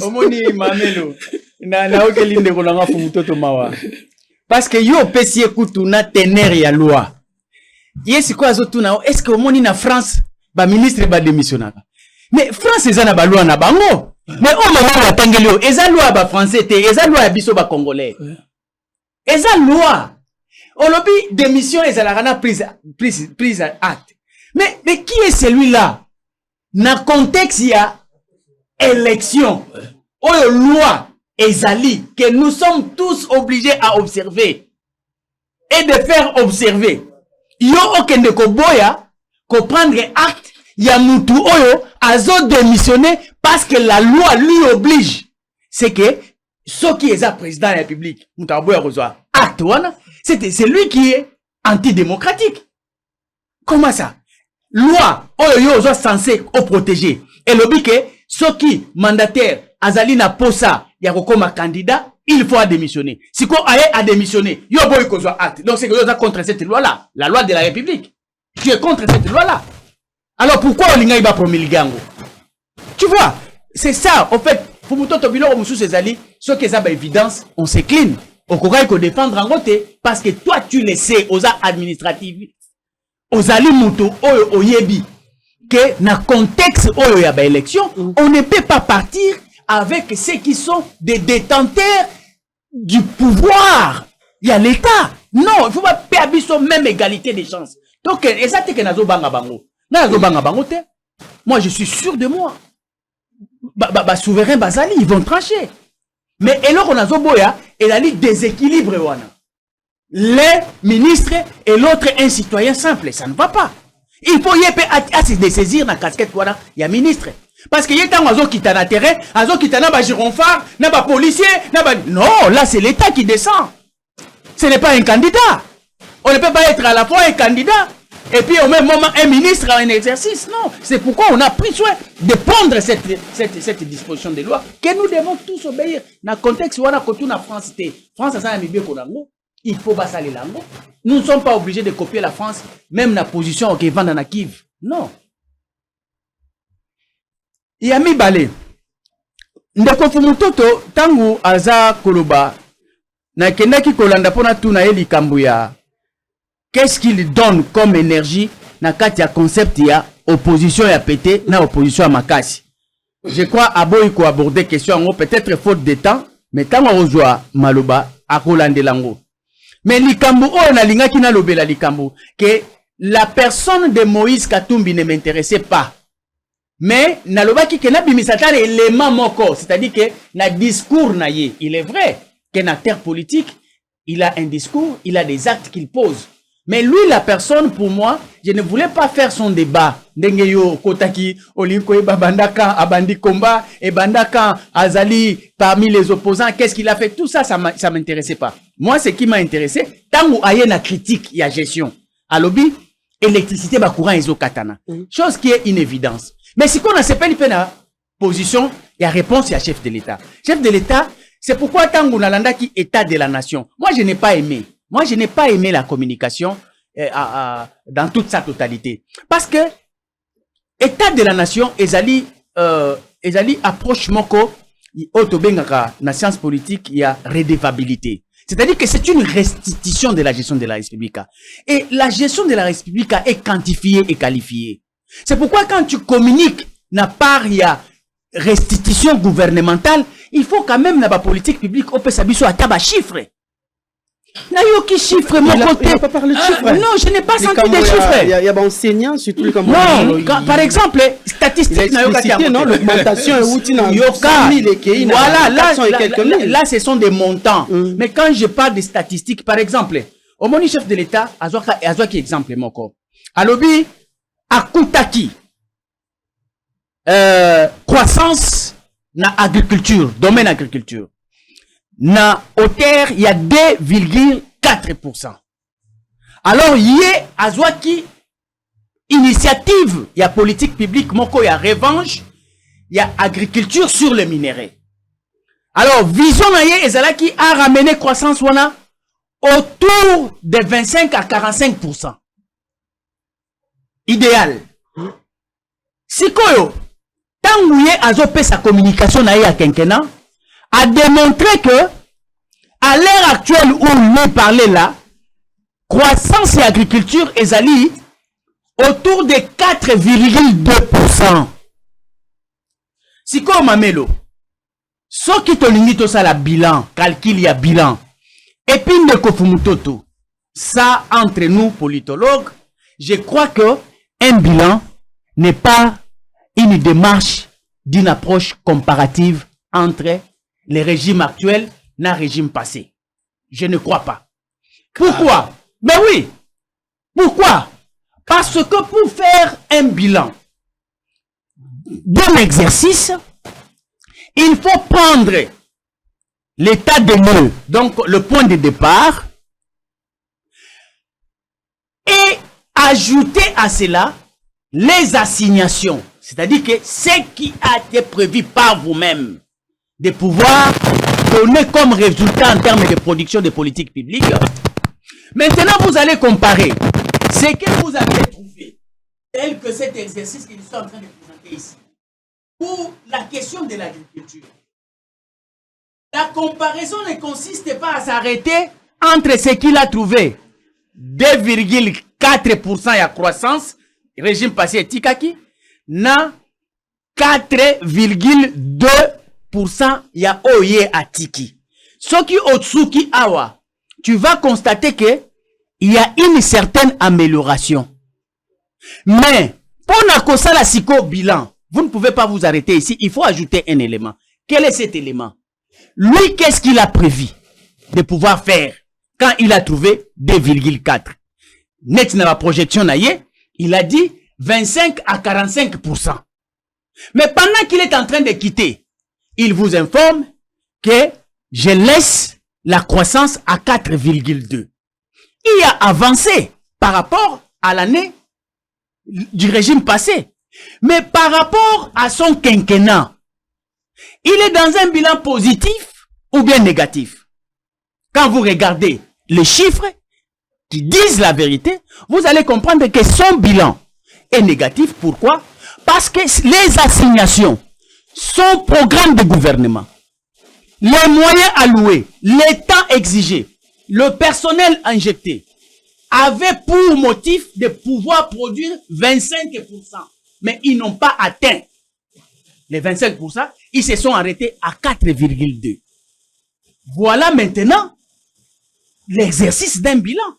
Parce que yo pesi ekutu na tener ya loi. Yesi kwa zotu na est-ce que omoni na France ba ministre ba démissionnaka. Mais France eza ba loi na bango. Mais on m'a tangeli o eza loi ba français te, eza loi ya biso ba congolais. Eza loi. On lobby démission eza la rana prise acte. Mais qui est celui-là? Na contexte ya élection. Oh loi ezali que nous sommes tous obligés à observer et de faire observer. Yo okende ko boya ko prendre acte ya mutu oyo azo démissionner parce que la loi lui oblige. C'est que ce qui est président de la République, mutu aboya reçoit acte wana, c'est lui qui est antidémocratique. Comment ça? Loi oyo yo ozo censé au protéger. Et lobi que ce qui mandataire azali na posa ya kokoma candidat, il faut démissionner. Si quoi a démissionné, yo boy ko acte. Donc c'est que vous êtes contre cette loi là, la loi de la République. Tu es contre cette loi là. Alors pourquoi on l'inga iba promulguer? Tu vois, c'est ça en fait. Pour mutoto biloko musu sezali, ce qui est ça évidence, on s'incline. Au courage qu'on défendre en côté parce que toi tu le sais aux administratifs. Aux ali muto oyo oyebi que na contexte oyo ya ba élection, on ne peut pas partir avec ceux qui sont des détenteurs du pouvoir. Il y a l'État. Non, il ne faut pas perdre même égalité des chances. Donc, moi, je suis sûr de moi. Souverain Bazali, ils vont trancher. Mais et là, on a Zoboya, et la ligue déséquilibre. Les ministres et l'autre un citoyen simple, ça ne va pas. Il faut y se saisir dans la casquette, il y a ministre. Parce qu'il y a des gens qui sont dans terrain, qui sont dans les gironfards, dans les policiers, non, là c'est l'État qui descend. Ce n'est pas un candidat. On ne peut pas être à la fois un candidat et puis au même moment un ministre en exercice. Non, c'est pourquoi on a pris soin de prendre cette disposition de loi que nous devons tous obéir. Dans le contexte où on a la France, France a un milieu il faut pas saler l'ango. Nous ne sommes pas obligés de copier la France, même la position qui vend dans la Kiv. Non. Il y a mis balé. Ndeko fumutoto tangu aza koloba na kendaki kolanda pona tuna eli kambuya. Qu'est-ce qu'il donne comme énergie na kati ya concept ya opposition ya pété na opposition à makasi. Je crois aboy ko aborder question ngo peut-être faute de temps, mais tango ozwa maloba akolande lango. Mais likambu o na lingaki na lobela likambu que la personne de Moïse Katumbi ne m'intéressait pas. Mais nalobaki que na bimisatare élément moko, c'est-à-dire que na discours na ye, il est vrai qu'un acteur politique, il a un discours, il a des actes qu'il pose. Mais lui, la personne, pour moi, je ne voulais pas faire son débat. Ndengeyo Kotaki, Olinko Bandaka, Abandi Komba, et Bandaka, Azali, parmi les opposants, qu'est-ce qu'il a fait? Tout ça, ça m'intéressait pas. Moi, ce qui m'a intéressé, tant où il y a une critique, il y a gestion. À lobby, électricité, courant, iso katana. Chose qui est une évidence. Mais si on a cette position, il y a réponse, il y a chef de l'État. Chef de l'État, c'est pourquoi tant qu'on a l'anda qui état de la nation. Moi, je n'ai pas aimé. Moi, je n'ai pas aimé la communication dans toute sa totalité. Parce que état de la nation, ezali approche moko, autobengaka, na science politique, il y a redevabilité. C'est-à-dire que c'est une restitution de la gestion de la République. Et la gestion de la République est quantifiée et qualifiée. C'est pourquoi quand tu communiques, n'a pas il y a restitution gouvernementale, il faut quand même la politique publique, on peut s'habiller à tabac chiffre. Qui chiffre mon côté. Il n'a pas parlé de chiffres. Non, je n'ai pas senti des chiffres. Il y a des enseignants, surtout les non, par exemple, statistiques. Non, l'augmentation est où voilà, là, ce sont des montants. Mais quand je parle de statistiques, par exemple, au moni chef de l'État, à qui exemple, mon corps. À lobby, à Koutaki, croissance na agriculture, domaine agriculture. Na hauteur, il y a 2,4%. Alors, il y a Azwaki initiative, il y a politique publique, il y a revanche, il y a agriculture sur le minerai. Alors, vision Ezalaki a ramené croissance autour de 25 à 45%. Idéal. Si Koyo, tant que Azopé sa communication à quinquennat, a démontré que, à l'heure actuelle où nous parlons là, croissance et agriculture ezali autour de 4,2%. Si comme Mamelo, ce qui te limite ça la bilan, calcul y a bilan, et puis de Kofumutoto, ça entre nous politologues, je crois que un bilan n'est pas une démarche d'une approche comparative entre les régimes actuels et les régimes passés. Je ne crois pas. Pourquoi? Mais oui. Pourquoi? Parce que pour faire un bilan d'un exercice, il faut prendre l'état de lieu, donc le point de départ, et ajouter à cela les assignations. C'est-à-dire que ce qui a été prévu par vous-même, de pouvoir donner comme résultat en termes de production de politiques publiques. Maintenant, vous allez comparer ce que vous avez trouvé, tel que cet exercice que nous sommes en train de présenter ici, pour la question de l'agriculture. La comparaison ne consiste pas à s'arrêter entre ce qu'il a trouvé, 2,4% de croissance, régime passé Tikaki, na 4,2 il y a Oye Atiki. Soki Otsuki Awa, tu vas constater que il y a une certaine amélioration. Mais, pour Nakosa la Siko bilan, vous ne pouvez pas vous arrêter ici, il faut ajouter un élément. Quel est cet élément? Lui, qu'est-ce qu'il a prévu de pouvoir faire quand il a trouvé 2,4? Net dans la projection, il a dit 25 à 45%. Mais pendant qu'il est en train de quitter, il vous informe que je laisse la croissance à 4,2. Il a avancé par rapport à l'année du régime passé. Mais par rapport à son quinquennat, il est dans un bilan positif ou bien négatif. Quand vous regardez les chiffres qui disent la vérité, vous allez comprendre que son bilan est négatif. Pourquoi? Parce que les assignations, son programme de gouvernement, les moyens alloués, les temps exigés, le personnel injecté, avaient pour motif de pouvoir produire 25%. Mais ils n'ont pas atteint les 25%, ils se sont arrêtés à 4,2. Voilà maintenant l'exercice d'un bilan.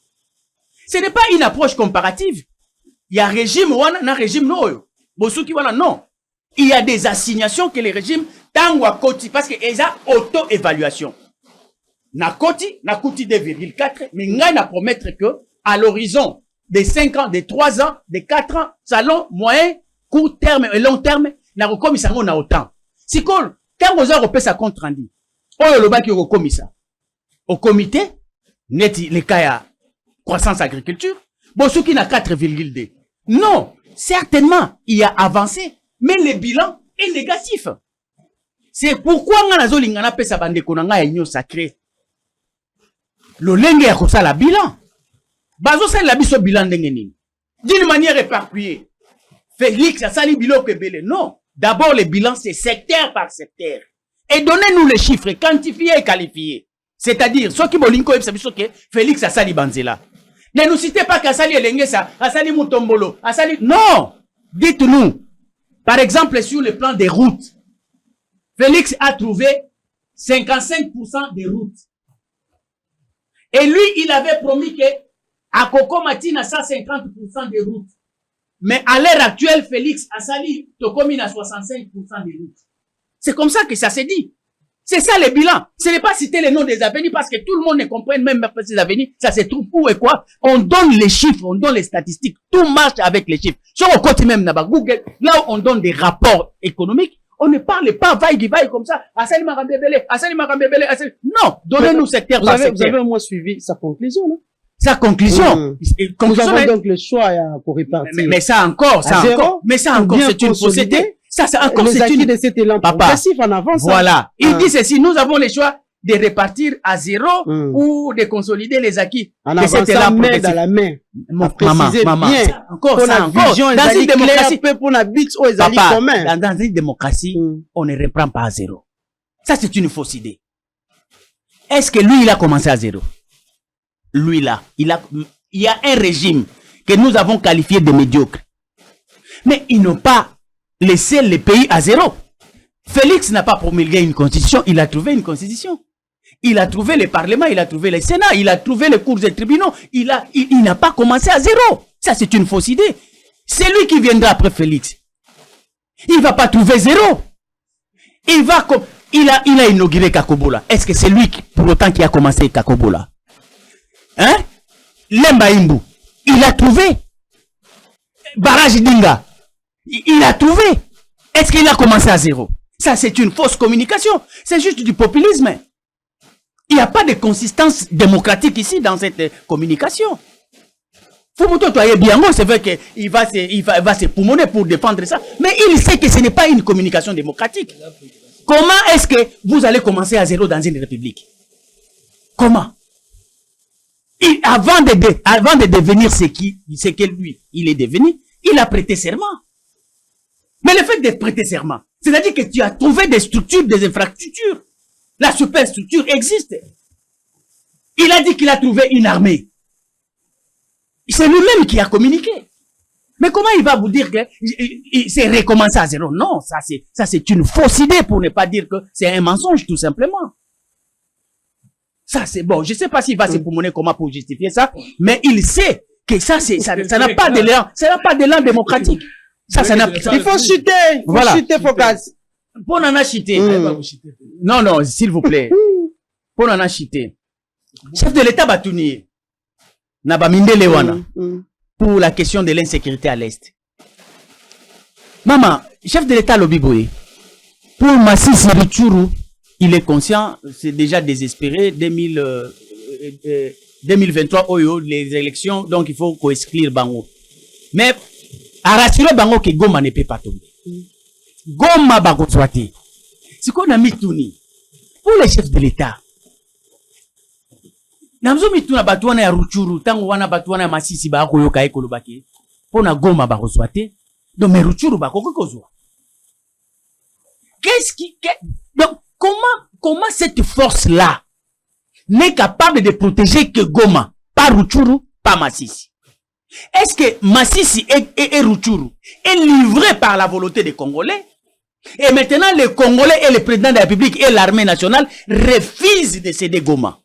Ce n'est pas une approche comparative. Il y a régime ou un régime non. Non. Il y a des assignations que les régimes tangent à côté parce qu'ils ont auto-évaluation. Na côté 2,4, mais il a promettre que à l'horizon des 5 ans, des 3 ans, des 4 ans, salon moyen, court terme et long terme, na rekomisa ngo na autant. Si quand vous avez repéré sa compte rendu, oyo le baki rekomisa. Au comité, net les cas à croissance agriculture, bosuki na 4,2. Non, certainement, il a avancé, mais le bilan est négatif. C'est pourquoi on a zolingana pesa bande konanga union sacrée. Le lenge ya kosala bilan. Bazo sala la biso bilan ndenge nini. D'une manière éparpillée. Félix a sali bilan kebele. Non. D'abord, le bilan, c'est secteur par secteur. Et donnez-nous les chiffres quantifiés et qualifiés. C'est-à-dire, ceux qui bolinko et que Félix a sali banzela. Ne nous citez pas qu'à sali elengesa, à sali mutombolo, à sali. Non! Dites-nous. Par exemple, sur le plan des routes, Félix a trouvé 55% des routes. Et lui, il avait promis que à Coco Matina, ça 50% des routes. Mais à l'heure actuelle, Félix Assali Tokomine à 65% des routes. C'est comme ça que ça s'est dit. C'est ça le bilan. Ce n'est pas citer les noms des avenirs parce que tout le monde ne comprenne même pas ces avenirs. Ça se trouve où et quoi. On donne les chiffres, on donne les statistiques. Tout marche avec les chiffres. Sur le côté même là-bas, Google, là où on donne des rapports économiques, on ne parle pas vaille comme ça. Assali Marambébélé, Assali Marambébélé, Assali. Non, donnez-nous secteur par secteur. Vous avez au moins suivi sa conclusion, non? Sa conclusion. Nous avons donc le choix pour répartir. Mais ça encore, mais ça encore, c'est une fausseté. Ça, c'est encore, c'est une de cet élan progressif en avance. Voilà. Il dit ceci, nous avons le choix de répartir à zéro ou de consolider les acquis. En avançant main dans la main. Maman, encore ça, encore. Dans une démocratie, papa, dans une démocratie, on ne reprend pas à zéro. Ça, c'est une fausse idée. Est-ce que lui, il a commencé à zéro? Lui là, il y a un régime que nous avons qualifié de médiocre. Mais ils n'ont pas laissé le pays à zéro. Félix n'a pas promulgué une constitution, il a trouvé une constitution. Il a trouvé le Parlement, il a trouvé le Sénat, il a trouvé les cours et tribunaux. Il n'a pas commencé à zéro. Ça, c'est une fausse idée. C'est lui qui viendra après Félix. Il ne va pas trouver zéro. Il a inauguré Kakobola. Est-ce que c'est lui pour autant qui a commencé Kakobola? Hein? Lemba Imbu, il a trouvé. Barrage Dinga, il a trouvé. Est-ce qu'il a commencé à zéro? Ça, c'est une fausse communication. C'est juste du populisme. Il n'y a pas de consistance démocratique ici dans cette communication. Fumuto Toye Biango, c'est vrai qu'il va se poumonner pour défendre ça. Mais il sait que ce n'est pas une communication démocratique. Comment est-ce que vous allez commencer à zéro dans une république? Comment? Avant de devenir ce que lui, il est devenu, il a prêté serment. Mais le fait de prêter serment, c'est-à-dire que tu as trouvé des structures, des infrastructures. La superstructure existe. Il a dit qu'il a trouvé une armée. C'est lui-même qui a communiqué. Mais comment il va vous dire que c'est recommencer à zéro? Non, ça c'est une fausse idée pour ne pas dire que c'est un mensonge, tout simplement. Ça, c'est bon. Je sais pas s'il va se promener comment pour justifier ça, mais il sait que ça n'a pas d'élan, ça n'a pas d'élan démocratique. Ça n'a pas. Il faut chuter, voilà. Chuter, Focas. Pour n'en chuter. Non, s'il vous plaît. Pour n'en chuter. Chef de l'État Batouni. Nabaminde Lewana. Pour la question de l'insécurité à l'Est. Maman, chef de l'État Lobiboye. Pour Masisi Ruchuru, il est conscient, c'est déjà désespéré. 2023, Oyo, les élections, donc il faut exclure Bango. Mais, à rassurer Bango que Goma ne peut pas tomber. Goma Bagotwati. C'est qu'on a mis Touni. Pour les chefs de l'État. Namzo mituna batuana ya Ruchuru, tango wana batuana ya Masisi ba ko yoka ekolo baki. Pona Goma Bagotwati. Donc, mais Ruchuru bakoko kozwa. Donc, comment cette force-là n'est capable de protéger que Goma, pas Ruchuru, pas Masisi? Est-ce que Masisi et Ruchuru est livré par la volonté des Congolais? Et maintenant, les Congolais et le président de la République et l'armée nationale refusent de céder Goma.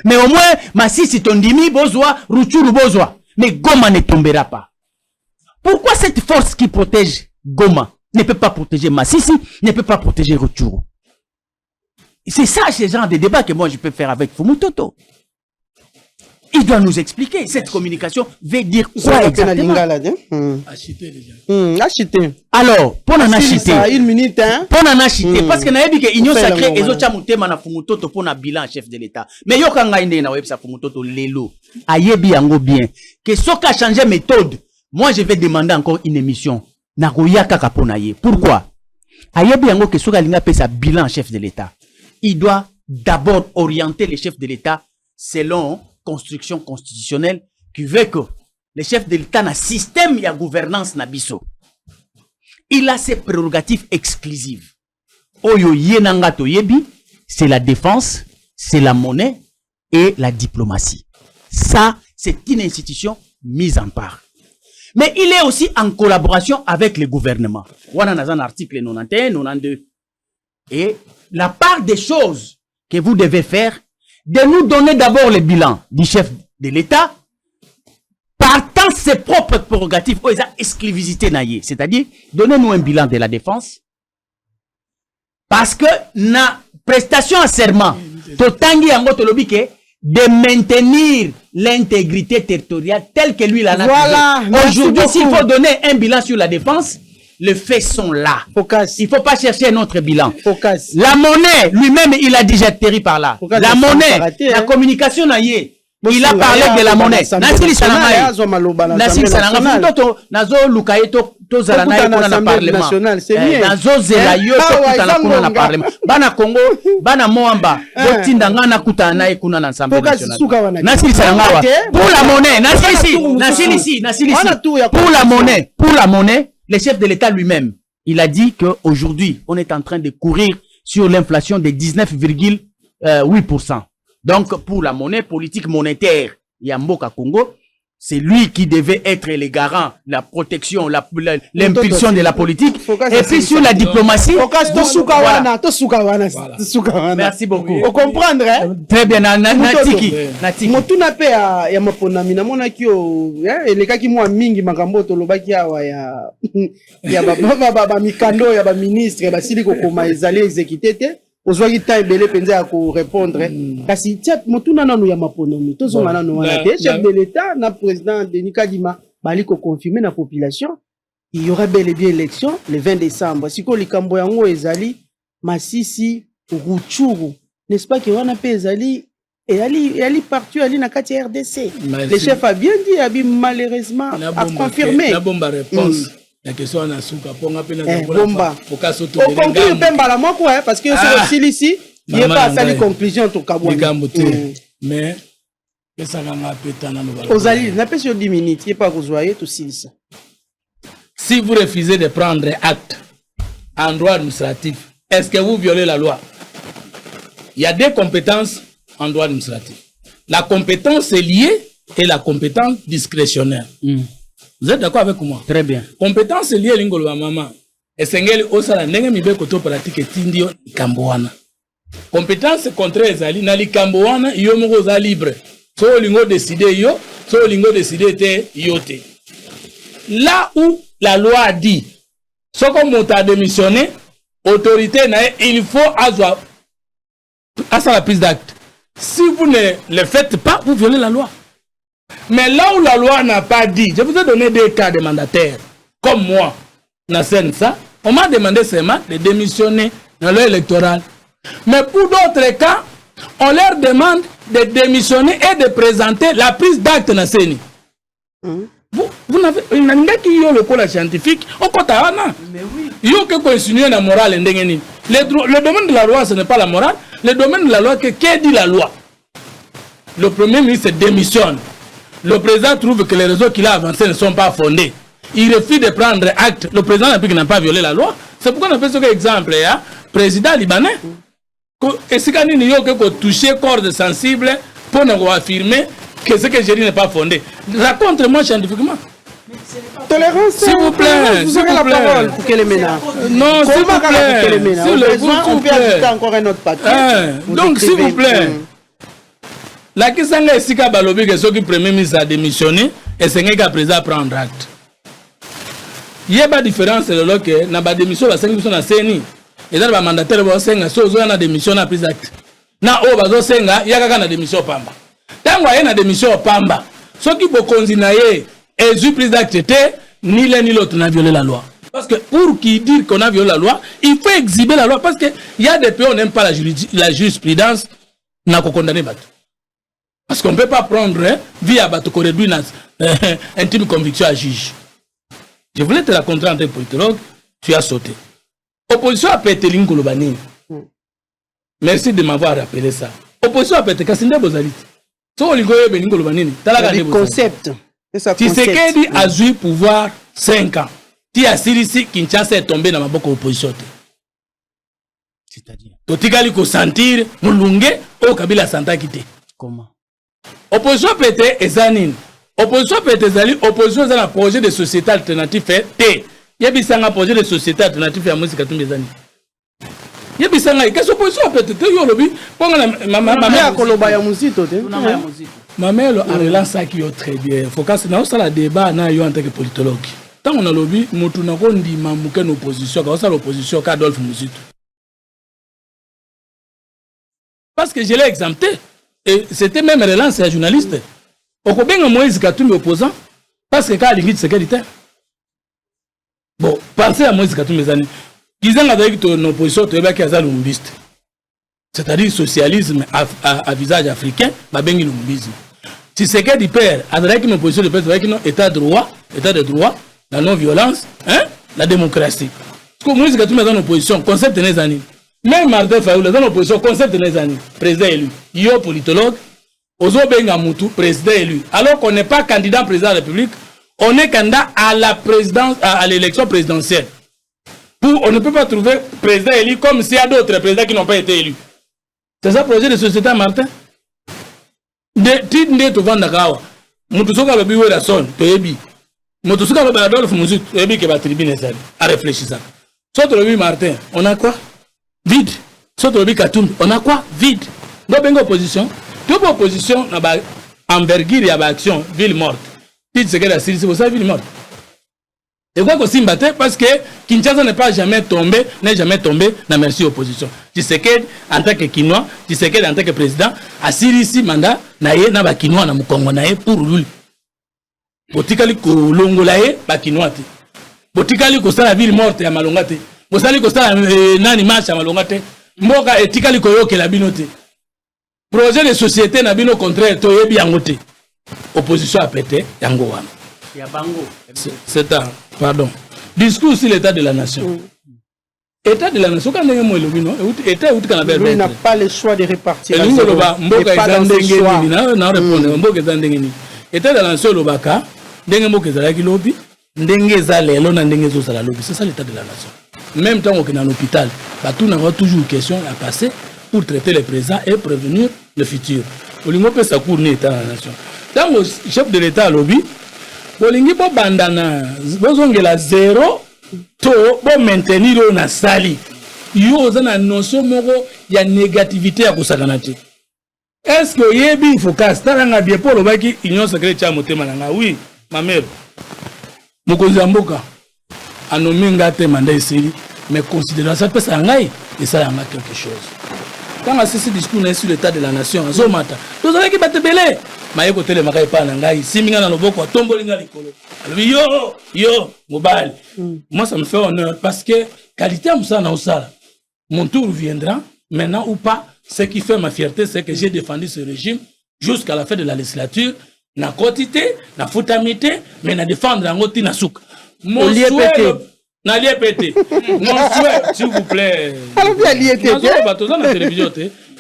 Mais au moins, Masisi Tondimi, Bozwa, Ruchuru, Bozwa. Mais Goma ne tombera pas. Pourquoi cette force qui protège Goma ne peut pas protéger Masisi, ne peut pas protéger Ruchuru? C'est ça, ce genre de débat que moi je peux faire avec Fumutoto. Il doit nous expliquer. Cette communication veut dire quoi exactement? Acheter déjà. Acheter. Alors, pour en acheter. Une minute, hein? Pour en acheter. Parce que naebi que Union Sacrée, ils ont chamouté mana Fumutoto pour na bilan chef de l'État. Mais yo kanga inde na websa Fumutoto lelo. Ayebi yango bien. Que soka changer méthode. Moi, je vais demander encore une émission. Na roya kaka ponaye. Pourquoi? Ayebi yango que soka linga pe sa bilan chef de l'État. Il doit d'abord orienter les chefs de l'État selon construction constitutionnelle qui veut que les chefs de l'État na système ya gouvernance na biso. Il a ses prérogatives exclusives. Oyo yenanga to yebi, c'est la défense, c'est la monnaie et la diplomatie. Ça, c'est une institution mise en part. Mais il est aussi en collaboration avec le gouvernement. Wana nazan article 91, 92. Et la part des choses que vous devez faire, de nous donner d'abord le bilan du chef de l'État, partant ses propres prérogatives, ou sa exclusivité naïe. C'est-à-dire, donnez-nous un bilan de la défense, parce que na prestation à serment, totangi yango tolobike, de maintenir l'intégrité territoriale telle que lui l'a voilà. Aujourd'hui, s'il faut donner un bilan sur la défense, les faits sont là. Focas. Il ne faut pas chercher un autre bilan. Focas. La monnaie, lui-même, il a déjà atterri par là. Focas, la monnaie, la communication, il a parlé de la monnaie. Nasili Sanamai. Nasili Sanamai. Nazo Lukayeto, Tozalanaï, on a parlement. Nazo Zelayo, on a parlement. Bana Congo, Bana Moamba, Tindangana Kutanaï, Kuna l'Assemblée nationale. Nasili Sanamai. Pour la monnaie, Nasili, pour la monnaie, le chef de l'État lui-même, il a dit qu'aujourd'hui, on est en train de courir sur l'inflation de 19,8%. Donc, pour la monnaie politique monétaire, Yamboka Congo, c'est lui qui devait être le garant, la protection, l'impulsion de la politique. Et puis sur la diplomatie. Voilà. Merci beaucoup. Vous comprendre, hein? Très bien, Natiki. Motuna pe ya maponami na mona kio elekaki mwa mingi makambo tolobaki awa ya ba mikando ya ba ministre ba sili ko koma ezali exécuté te ozwaki temps ebele penza ya ko répondre kasi tia motuna nanu ya maponami tozonga nanu wana te chef de l'État na président Denis Kadima bali ko confirmer na population il y aura bel et bien élection le 20 décembre siko likambo yango ezali Masisi Ruchuru n'est-ce pas que wana pe ezali et Ali partout, Ali na kati RDC. Le chef a bien dit, a malheureusement a confirmé. La bombe réponse. La question na souka ponga pe na bomba. Au conclure pemba la moko parce que sur aussi ici, il n'y a pas sali conclusion to kabwa. Mais ça va pétana no bala. Ozali, na pe sur 10 minutes, il n'y a pas rejoyer tout ça. Si vous refusez de prendre acte en droit administratif, est-ce que vous violez la loi? Il y a deux compétences en droit administratif. La compétence est liée et la compétence discrétionnaire. Vous êtes d'accord avec moi? Très bien. Compétence liée à l'ingolo maman. Et sengeli osala ndenge mibe koto pratique tindio kamboana. Compétence contraire ezali na likambo wana yo moko za libre. So lingo décider yo, so lingo décider te yo te. Là où la loi a dit, ce qu'on m'a démissionné, autorité, il faut avoir la prise d'acte. Si vous ne le faites pas, vous violez la loi. Mais là où la loi n'a pas dit, je vous ai donné des cas de mandataires, comme moi, on m'a demandé seulement de démissionner dans l'heure électorale. Mais pour d'autres cas, on leur demande de démissionner et de présenter la prise d'acte dans CENI. Vous n'avez pas le collège scientifique au Kotahana. Mais oui. Il y a que continuer la morale. Le domaine de la loi, ce n'est pas la morale. Le domaine de la loi, qu'est dit la loi? Le premier ministre démissionne. Le président trouve que les réseaux qu'il a avancés ne sont pas fondés. Il refuse de prendre acte. Le président n'a pas violé la loi. C'est pourquoi on a fait ce exemple. Président libanais. Et si il y a que toucher corde sensible pour nous affirmer que ce que j'ai dit n'est pas fondé. Raconte-moi scientifiquement. Tolérance, s'il vous plaît, vous aurez la parole pour qu'elle ménage. Non, s'il vous plaît. On peut ajouter encore un autre papier. Donc, s'il vous plaît. La question est si Kabalobi, que ceux qui premier ministre a démissionné, et c'est que président prendre acte. Il y a pas de différence de l'autre que n'a pas démission la 5% na CENI. Et dans le mandataire va senga so zo na démission na prise d'acte. Na o bazo senga ya kaka na démission pamba. Tango ya na démission pamba. Ceux qui bokonzi na ye et prise d'acte ni l'un ni l'autre n'a violé la loi. Parce que pour qui dire qu'on a violé la loi, il faut exhiber la loi parce que il y a des pays où on n'aime pas la jurisprudence n'a qu'à condamner bateau. Parce qu'on ne peut pas prendre via bateau qu'on réduit intime conviction à juge. Je voulais te raconter en tant que politologue, tu as sauté. Opposition a pété l'ingolobani. Merci de m'avoir rappelé ça. Opposition a pété Kassinde Bozali. So l'ingolobani l'ingolobani. Le concept. Tshisekedi a eu pouvoir 5 ans. Ti asirisi Kinshasa est tombé dans ma boca opposition. C'est-à-dire totikali ko sentir mulunge o Kabila santa kité. Comment? Opposition pété ezanine. Opposition pété ezali opposition za na projet de société alternative T. Yebisanga projet de société alternative ya musique Katumbi ezani. Yebisanga qu'est-ce opposition pété yo lobi ponga mama koloba ya muzito te. Mamelo a relancé qui est très bien. Faut que na osala débat na yo en tant que politologue. Tant on a lobby mutu na ko ndima muke na opposition ka osala opposition ka Adolphe Muzito. Parce que je l'ai exempté et c'était même relance à journaliste. Okobenga Moïse Katumbi opposant parce que ka lingi sécurité. Bon, pensez à Moïse Katumbi zani. Kizanga avec ton opposition to eba ki azali lumbiste. C'est-à-dire socialisme à visage africain, babengi lumbisme. Si c'est que du père, avec une opposition de père, avec un état de droit, la non-violence, hein, la démocratie. Parce que moi, je suis dans l'opposition, concept de les années. Même Martin Fayoul, dans l'opposition, concept de les années. Président élu. Yo, politologue, Ozo Benga Moutou, président élu. Alors qu'on n'est pas candidat président de la République, on est candidat à la présidence, à l'élection présidentielle. On ne peut pas trouver président élu comme s'il y a d'autres présidents qui n'ont pas été élus. C'est ça le projet de société, Martin? De tout vendre kawa. Mutusoka lobi wera son to ebi. Mutusoka lobi Adolphe Muzito to ebi ke ba tribune ezali. A réfléchir ça. Soto lobi Martin, on a quoi? Vide. Soto lobi Katumbi, on a quoi? Vide. Do bengo opposition. Tout opposition na ba envergure ya ba action ville morte. Dit ce que la Syrie c'est ça ville morte. Et quoi que Simbate parce que Kinshasa n'est pas jamais tombé, n'est jamais tombé dans merci opposition. Tshisekedi en tant que Kinois, Tshisekedi en tant que président, a Sirisi mandat na ye na ba Kinois na Mukongo na ye pour lui. Botikali ko longola ye ba Kinois te. Botikali ko sala ville morte ya Malonga te. Bosali ko sala nani marche ya Malonga te. Mboka etikali ko yoke la bino te. Projet de société na bino contraire to yebi yango te. Opposition a pété yango wana. C'est un, pardon. Discours sur l'état de la nation. État de la nation, quand on il n'a pas le choix de répartir. État de la nation, c'est ça l'état de la nation. Même temps qu'on est dans l'hôpital, on aura toujours une question à passer pour traiter le présent et prévenir le futur. On peut s'accourner l'état de la nation. Tant que chef de l'état à lobby, bolingi bobandana bozongela 0 to bo maintenir na sali yo oza na notion moko ya négativité ya kosakana te. Est-ce que yebi focus talanga bien pour lobaki union secrète ya motema nanga? Oui, ma mère. Mokonzi mboka anomenga te mandat esili mais considérant ça pesa ngai et ça yanga quelque chose. Quand ce discours est sur l'état de la nation azomata. Tous avec qui batebele maye ko tele makai pa ngai siminga na loboko tombolinga likolo. Alors yo mobile. Moi ça me fait honneur parce que qualité amsa na osala. Mon tour viendra maintenant ou pas. Ce qui fait ma fierté, c'est que j'ai défendu ce régime jusqu'à la fin de la législature. Na quantité, na foutamité, mais na défendre en oti na souk. Mon souhait, na liépété. Mon souhait, s'il vous plaît.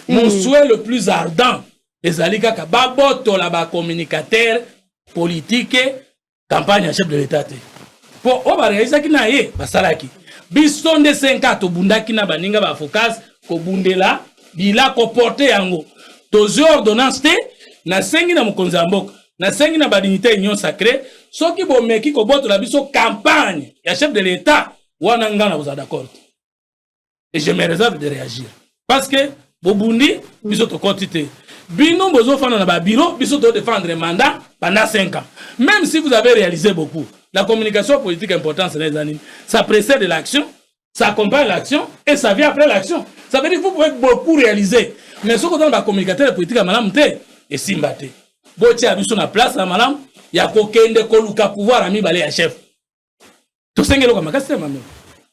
Mon souhait le plus ardent, les alikaka baboto la ba communicateur politique, campagne à chef de l'État. Pour on va réaliser qui na ye, basalaki. Biston de 5 ans, to bundaki na baninga ba focus, ko bundela. Bila ko porte yango tozo ordonnance te na sengi na mokonzi mboka na sengi na badinité union sacrée soki bomeki ko boto la biso campagne ya chef de l'état wana ngana vous êtes d'accord et je me réserve de réagir parce que bobundi biso to quantité bino bozo fana na ba bureau biso to défendre mandat pendant 5 ans même si vous avez réalisé beaucoup la communication politique importante c'est les années ça précède l'action. Ça accompagne l'action et ça vient après l'action. Ça veut dire que vous pouvez beaucoup réaliser. Mais ce qu'on a dans communicateur politique à madame T et Simbate. Botia a vu sur la place à madame, il y a coquin de Koluka pouvoir à mi balé à chef. Tout ce qui est le camarade, maman.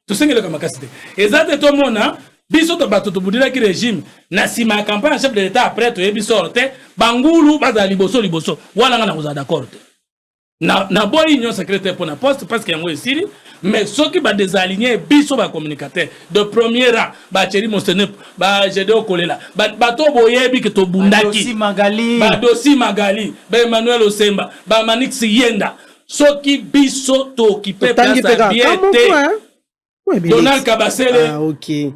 Tout ce qui est le camarade. Et ça, c'est tout le monde. Biso to bato to budila ki régime na sima campagne chef de l'état après to yebi sorte bangulu baza liboso wala ngana vous d'accord. Na boy union secrétaire pour na poste parce qu'il y a un ici. Mais ceux qui va désaligner biso ba communicateur de premier rang ba Thierry Monsenep ba Gédéon Kolela ba to boyebi ke to bundaki ba Dossi Magali ba Emmanuel Osemba ba Manix Yenda ceux qui biso to occupé place à bien Donald Kabasele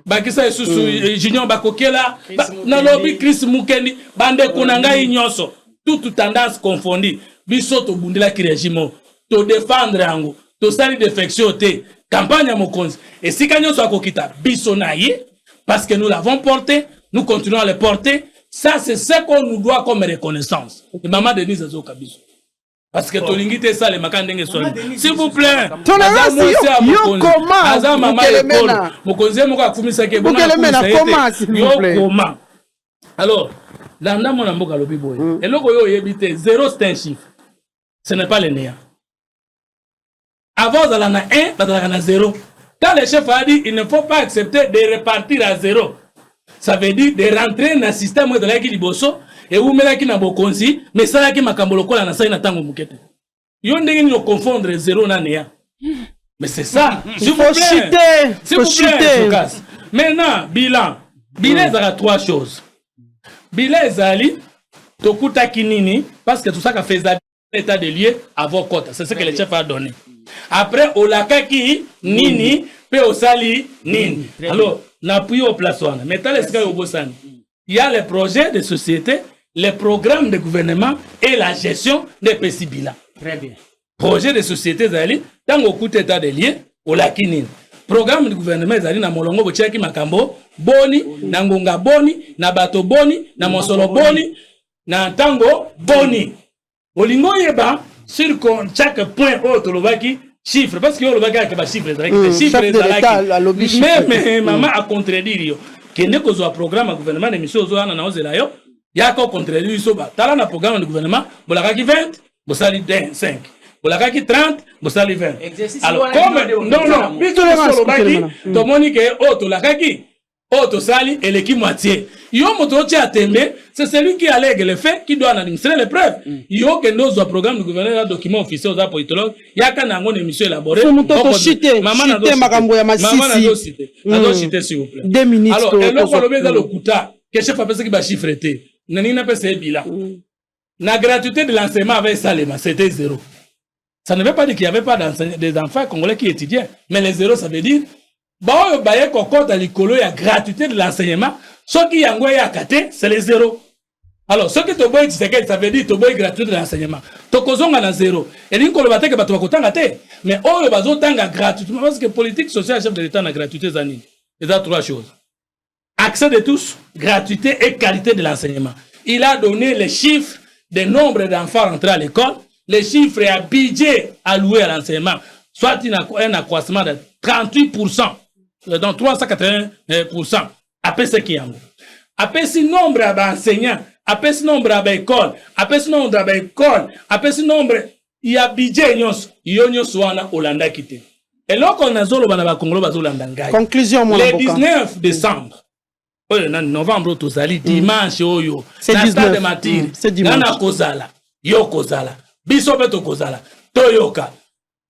ba kisa susu Junior Bakokela na lobby Chris Mukendi bande kunanga nyonso toute tendance confondue biso to bundela ki régime to défendre yango to sali défection te campagne à Mokonzi et si kanyo soit kokita biso na ye parce que nous l'avons porté nous continuons à le porter ça c'est ce qu'on nous doit comme reconnaissance et maman Denise Azoka biso parce que to lingite ça les makandenge so s'il vous plaît yo comment aza maman école Mokonzi moko afumisa ke bon comment alors landa mona mboka lobi boye eloko yo yebite zéro c'est un chiffre ce n'est pas le néant. Avant, on a 1, on a 0. Quand le chef a dit il ne faut pas accepter de repartir à 0, ça veut dire de rentrer dans le système de la Kiboso et où me la ki na bokonzi, mais ça la ki makambolo la na sa ina tango mukete. Yon dengi no confondre 0 na néant. Mais c'est ça. S'il vous plaît. S'il vous plaît. Maintenant, bilan. Bilan, il y a 3 choses. Bilan, Zali, Tokuta Kinini, parce que tout ça qu'a fait l'état de lieu à vos côtes. C'est ce que le chef a donné. Après, Olakaki, Nini, Pe Osali, Nini. Alors, n'appuie au place. Maintenant, il y a les projets de société, les programmes de gouvernement et la gestion des PCBILA. Très bien. Projet de société, Zali, tant au coup d'état de lieu, Olaki Nini. Programme de gouvernement, Zali, na Molongo, Bocheki Makambo, Boni, na Ngonga Boni, na Bato Boni, na Monsolo Boni, na Tango Boni. Olingo yeba sur chaque point autre le chiffre parce que le bagage que chiffre chiffre mais maman a contredire que ne ko zo programme gouvernement émission zo na ozela yo ya ko contredire so ba tala na programme de gouvernement bolaka ki 20 bosali 5 bolaka ki 30 bosali 20 alors comme non biso le baki to moni que auto la kaki auto sali et l'équipe moitié yo moto ti atembe c'est celui qui allègue les faits qui doit administrer les preuves yo que nos programme du gouvernement document officiel aux politologues ya kana ngone émission élaborée maman na makambo ya masisi maman na do citer s'il vous plaît 2 minutes alors et le problème dans le kuta que chef a pensé qu'il va chiffrer nani na pesa bilan la gratuité de l'enseignement avec Salema c'était 0. Ça ne veut pas dire qu'il n'y avait pas des enfants congolais qui étudiaient mais les 0 ça veut dire bah yo baye kokota likolo ya gratuité de l'enseignement ce qui yango ya kate c'est les 0. Alors, ce que tu bois, ça veut dire que tu bois gratuit de l'enseignement. Tu kozonga na zéro. Et ni ko le baté que batu bakotanga te. Mais oh le bazo tanga gratuitement parce que politique sociale chef de l'État na gratuité zani. Il y a trois choses. Accès de tous, gratuité et qualité de l'enseignement. Il a donné les chiffres des nombres d'enfants rentrés à l'école, les chiffres et un budget alloué à l'enseignement, soit un accroissement de 38%, donc 380%. Après ce qui est en haut. Après ce nombre d'enseignants, après ce nombre d'écoles, après ce nombre d'écoles, après ce nombre, il y a budget, il y a Soana Hollanda quitté. Et là, on a Zolo Banaba Congolo Bazolanda. Conclusion, mon le 19 décembre, novembre, dimanche, c'est 19. C'est dimanche. Nana Kozala, Yo Kozala, Bisobeto Kozala, Toyoka,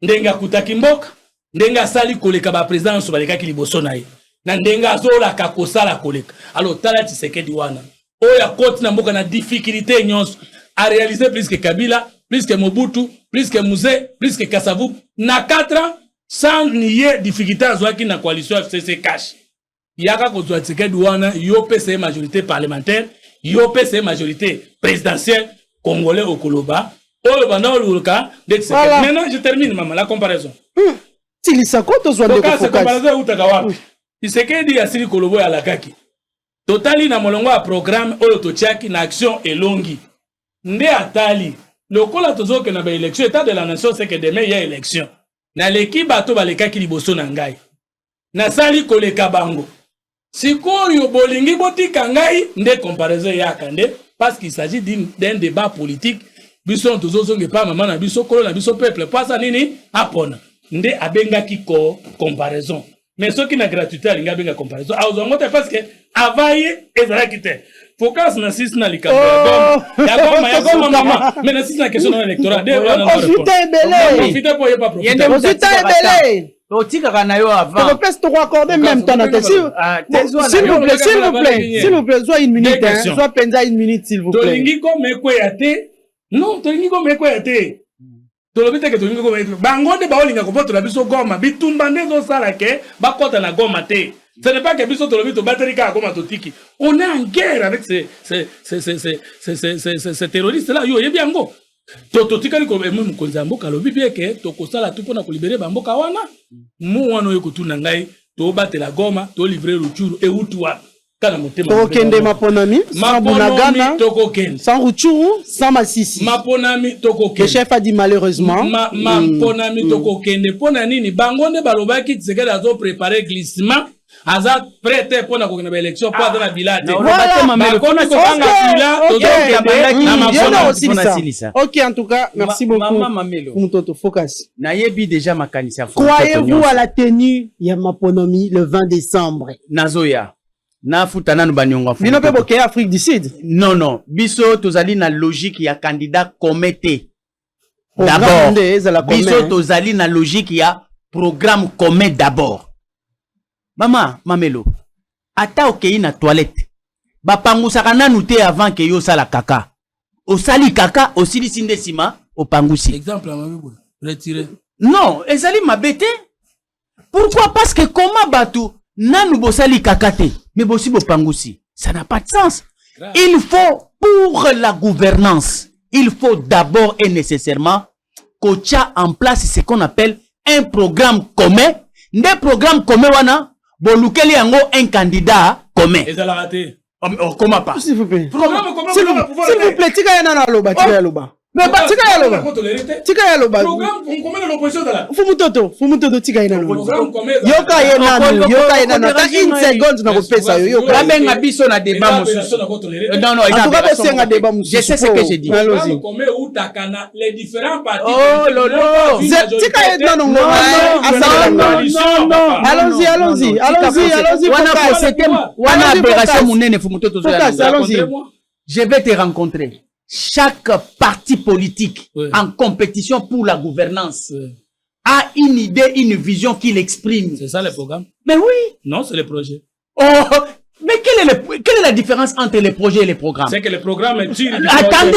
Ndenga Kutakimboka, Ndenga Sali Koleka, ba président Sobaleka Kilibosonaï. Nandenga zola kakosala koleka. Alors tala Tshisekedi wana. Oya koti na mboka na difficulté nyonso à réaliser plus que Kabila, plus que Mobutu, plus que Mouzé, plus que Kassavou na 4 ans sans nier difficulté azwaki na coalition FCC cash. Yaka ko Tshisekedi wana yo PCE majorité parlementaire, yo PCE majorité présidentielle congolais au Koloba. Oyo banda oluka de Tshisekedi. Maintenant je termine maman la comparaison. Tilisa ko to zwa de focus. Comparaison utaka wapi? Tshisekedi asili kolobo ya lakaki. Totali na molongo ya programme oyo totiaki na action elongi. Nde atali. Lokola tozoke na ba élection, état de la nation c'est que demain il y a élection. Na leki bato balekaki liboso na ngai. Na sali koleka bango. Sikoyo bolingi botika ngai nde comparaison ya kande parce qu'il s'agit d'un débat politique. Biso tozozonge pa mama na biso kolo na biso peuple pasa nini apona. Nde abengaki ko comparaison. Mais ceux qui n'ont gratuité à l'ingabenga comparaison, parce que avaye ezala kite. Focus na 6 na likamba ya goma mama. Mais na 6 na question électorale. Profitez pour y pas profiter. Otika kana yo avant. On peut se raccorder même temps s'il vous plaît, soit une minute, soit penza une minute s'il vous plaît. Tolingi ko mekweyate. Non, tolingi ko mekweyate. Tolobite ke tolingi ko mekweyate. Bangonde baolinga ko voto la biso goma bitumba ndezo sala ke bakota na goma te. Ce n'est pas que biso tolobi to batterie ka goma totiki. On est en guerre avec ces terroristes là. Yo yebi yango. Totika ko mu konzambo kalobi bien ke to kosala tout pona ko libérer bamboka wana. Mu wana yo kutuna ngai to batela goma to livrer Ruchuru et Utuwa. Tokende Maponami, sans Bunagana, sans Ruchuru, sans Masisi. Maponami Tokokende. Le chef a dit malheureusement. Maponami Tokokende. Ponanini, Bangonde Balobaki, Tshisekedi a préparé glissement. Azat prêté pour la élection pour la village. Ok, en tout cas, merci beaucoup. Focus. Déjà ma canissa. Croyez-vous à la tenue Yamaponomi le 20 décembre? Nazoya. Na futana no banyonga futa. Bino pe boke Afrique du Sud. Non. Biso tozali na logique ya candidat commetté. D'abord. Biso tozali na logique ya programme commun d'abord. Mama, mamelo. Ata okei na toilette. Ba pangusaka nanu te avant que yo sala kaka. Osali kaka, osili sinde sima, opangusi. Exemple mamebo. Retirer. Non, ezali mabete. Pourquoi? Parce que comment batu nanu bosali kakate, mais bossi bopangusi. Ça n'a pas de sens. Grave. Il faut, pour la gouvernance, il faut d'abord et nécessairement qu'on tient en place ce qu'on appelle un programme commun. Des programmes communs, wana, bolukeli yango un candidat commun. Et ça l'a raté. Comment pas? S'il vous plaît. Programme commun, s'il vous plaît, tika yana na loba, tika ya loba. Mais pas tika ya loba. Tika ya loba. Programme commun de l'opposition de la. Fumutoto tika yana loba. Yoka yana na ta une seconde na kopesa yo. Yoka benga biso na débat mosusu. Non, en tout cas besenga débat mosusu. Je sais ce que j'ai dit. Programme commun ou takana les différents partis. Oh lolo. Tika yana non. Allons-y. Wana aberration munene fumutoto zo ya. Je vais te rencontrer. Chaque parti politique en compétition pour la gouvernance a une idée, une vision qu'il exprime. C'est ça le programme? Mais oui. Non, c'est le projet. Oh, mais quelle est la différence entre les projets et les programmes? C'est que le programme est tiré. Attendez!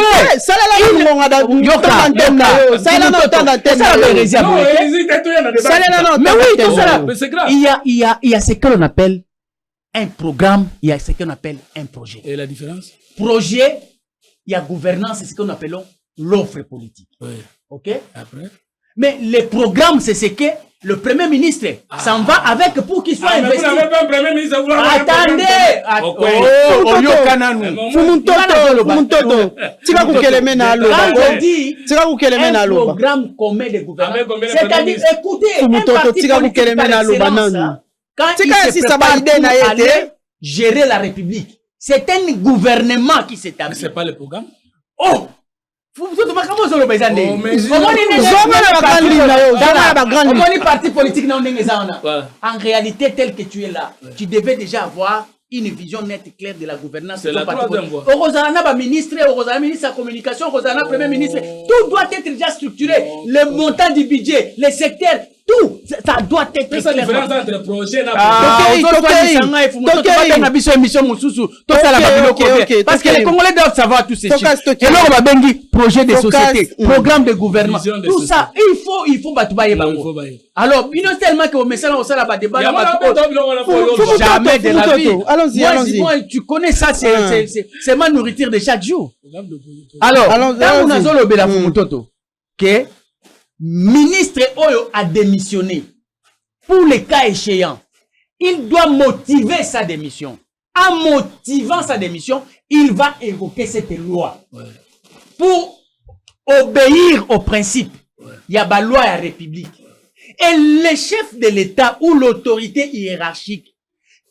Il y a ce que l'on appelle un programme, il y a ce qu'on appelle un projet. Et la différence? Projet, il y a gouvernance, c'est ce qu'on appelle l'offre politique. Oui. Ok? Après? Mais les programmes, c'est ce que le Premier ministre s'en va avec pour qu'il soit investi. Vous n'avez pas un Premier ministre. Attendez! Un programme commun de gouvernement. C'est-à-dire, écoutez, un parti politique par excellence, quand il se prépare pour aller gérer la République, c'est un gouvernement qui s'établit. C'est pas le programme. Oh! Parti politique en réalité, tel que tu es là, tu devais déjà avoir une vision nette et claire de la gouvernance. C'est la troisième voie. Au ministre de la communication, au premier ministre, tout doit être déjà structuré. Le montant du budget, les secteurs, tout, ça doit être clair. C'est la différence entre le projet et la parce que les Congolais doivent savoir tous ces chiffres. Et là, on va bengi projet de société, programme de gouvernement. Tout ça, il faut battre. Alors, il n'est tellement que au message, on s'en va débat. Jamais de la vie. Allons-y. Moi, tu connais ça, c'est ma nourriture de chaque jour. Alors, quand on a zolo bela fumototo, que ministre Oyo a démissionné pour les cas échéants, il doit motiver sa démission. En motivant sa démission, il va évoquer cette loi pour obéir aux principes. Il y a la loi à la République. Et le chef de l'État ou l'autorité hiérarchique,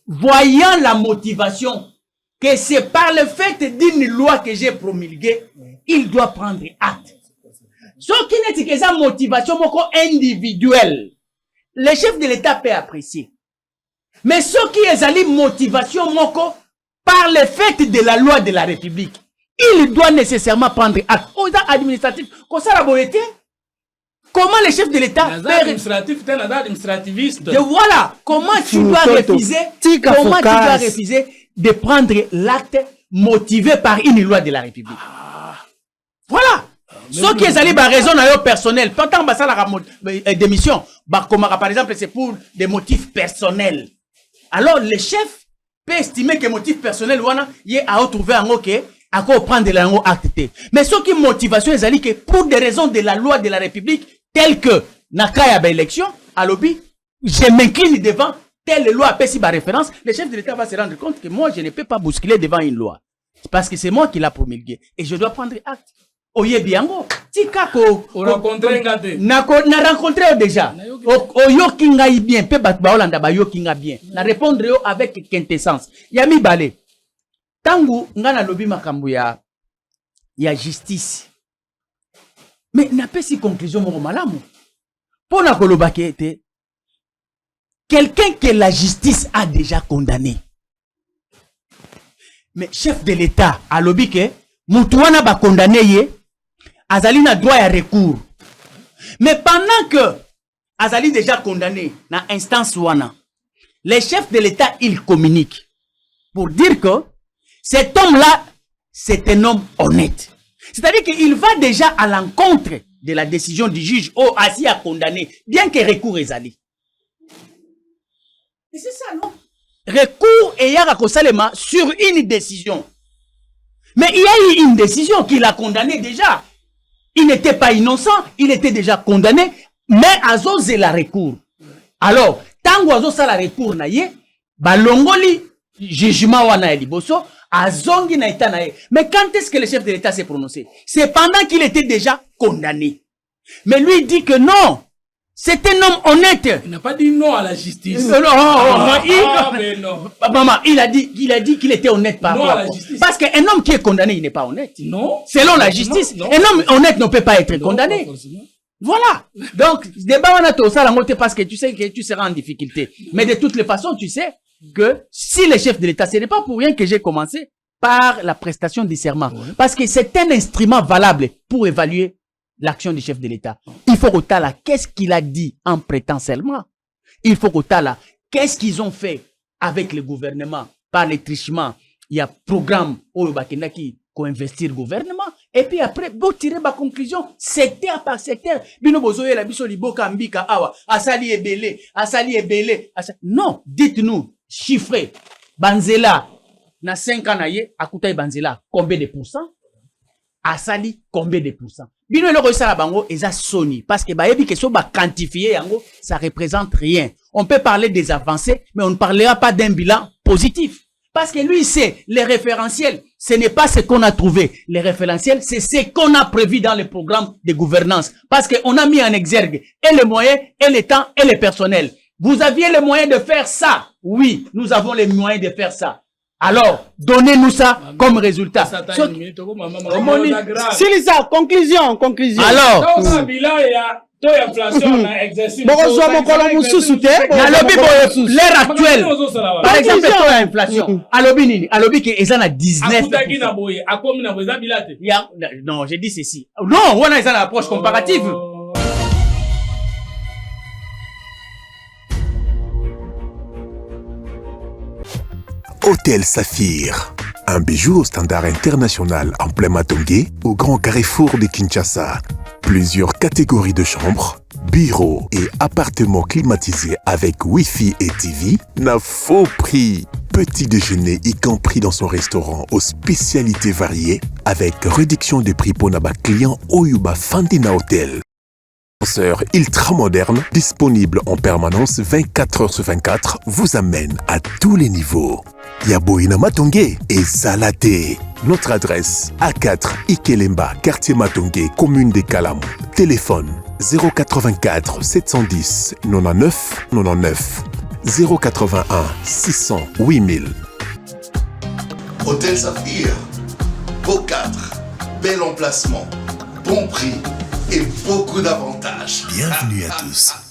voyant la motivation que c'est par le fait d'une loi que j'ai promulguée, il doit prendre acte. Ce qui n'est que sa motivation individuelle, le chef de l'État peut apprécier. Mais ce qui est la motivation par le fait de la loi de la République, il doit nécessairement prendre acte. Aux administratifs, comment le chef de l'État voilà, comment tu dois refuser de prendre l'acte motivé par une loi de la République. Voilà. Ce qui est allé par raison personnel, pas tant la démission, par exemple, c'est pour des motifs personnels. Alors, le chef peut estimer que motif personnel, il est à retrouver un OK, à quoi prendre la acte. Mais ce qui est motivation, c'est que pour des raisons de la loi de la République, telles que Nakaya élection, à lobby, je m'incline devant telle loi à si référence, le chef de l'État va se rendre compte que moi, je ne peux pas bousculer devant une loi. Parce que c'est moi qui l'a promulguée. Et je dois prendre acte. Oye biango, tika ko rencontré na rencontré déjà. Oyo kinga bien, pe bat ba olanda ba yo kinga bien. Na répondre yo avec quintessence. Yami balé. Tangu ngana lobi makambu ya justice. Mais n'a pas si conclusion mo malamu. Pona koloba ke quelqu'un que la justice a déjà condamné. Mais chef de l'État a lobi ke mutuana ba condamné ye Azali n'a droit à recours. Mais pendant que Azali déjà condamné dans l'instance Wana, les chefs de l'État, ils communiquent pour dire que cet homme-là, c'est un homme honnête. C'est-à-dire qu'il va déjà à l'encontre de la décision du juge ou assis à condamner, bien que recours est allé. Et c'est ça, non? Recours et Yara sur une décision. Mais il y a eu une décision qu'il a condamné déjà. Il n'était pas innocent, il était déjà condamné, mais Azo c'est la recours. Alors, tant que Azo ça la recours na ye, balongoli jugement wana liboso, Azongi na ita na ye. Mais quand est-ce que le chef de l'État s'est prononcé? C'est pendant qu'il était déjà condamné. Mais lui il dit que non, c'est un homme honnête. Il n'a pas dit non à la justice. Maman, il a dit qu'il était honnête par rapport à la justice. Parce qu'un homme qui est condamné, il n'est pas honnête. Non. Selon la justice, un homme honnête ne peut pas être condamné. Voilà. Donc, débat on a tout ça parce que tu sais que tu seras en difficulté. Mais de toutes les façons, tu sais que si le chef de l'État, ce n'est pas pour rien que j'ai commencé par la prestation du serment. Parce que c'est un instrument valable pour évaluer l'action du chef de l'État. Il faut que là, qu'est-ce qu'il a dit en prêtant serment? Il faut que là, qu'est-ce qu'ils ont fait avec le gouvernement par les trichements? Il y a programme qui co-investir le gouvernement. Et puis après, vous tirez ma conclusion, secteur par secteur. Bino bozoye la biso liboka mbika awa. Asali ebele, asali ebele. Non, dites-nous, chiffrez. Banzela, na 5 ans, akutai Banzela, combien de pourcents? asali combien de pourcents? Bino eloko esala bango eza soni parce que bayebi que so ba quantifier yango ça représente rien. On peut parler des avancées mais on ne parlera pas d'un bilan positif. Parce que lui, c'est les référentiels. Ce n'est pas ce qu'on a trouvé. Les référentiels, c'est ce qu'on a prévu dans le programme de gouvernance. Parce qu'on a mis en exergue et les moyens, et le temps, et le personnel. Vous aviez les moyens de faire ça. Oui, nous avons les moyens de faire ça. Alors, donnez-nous ça comme résultat. C'est ça, conclusion. Alors, l'heure actuelle, par exemple, l'inflation. Alobi que ezana 19. Non, j'ai dit ceci. Non, on a une approche comparative. Hôtel Saphir, un bijou au standard international en plein Matongé, au grand carrefour de Kinshasa. Plusieurs catégories de chambres, bureaux et appartements climatisés avec Wi-Fi et TV n'a faux prix. Petit déjeuner y compris dans son restaurant aux spécialités variées avec réduction des prix pour Naba clients Oyuba Fandina Hotel. Ascenseur ultra moderne, disponible en permanence 24h/24, vous amène à tous les niveaux. Yaboina Matongé et Salaté. Notre adresse A4 Ikelemba, quartier Matongé, commune des Kalamou. Téléphone 084 710 99 99 081 600 8000. Hôtel Saphir, beau cadre, bel emplacement, bon prix et beaucoup d'avantages. Bienvenue à tous.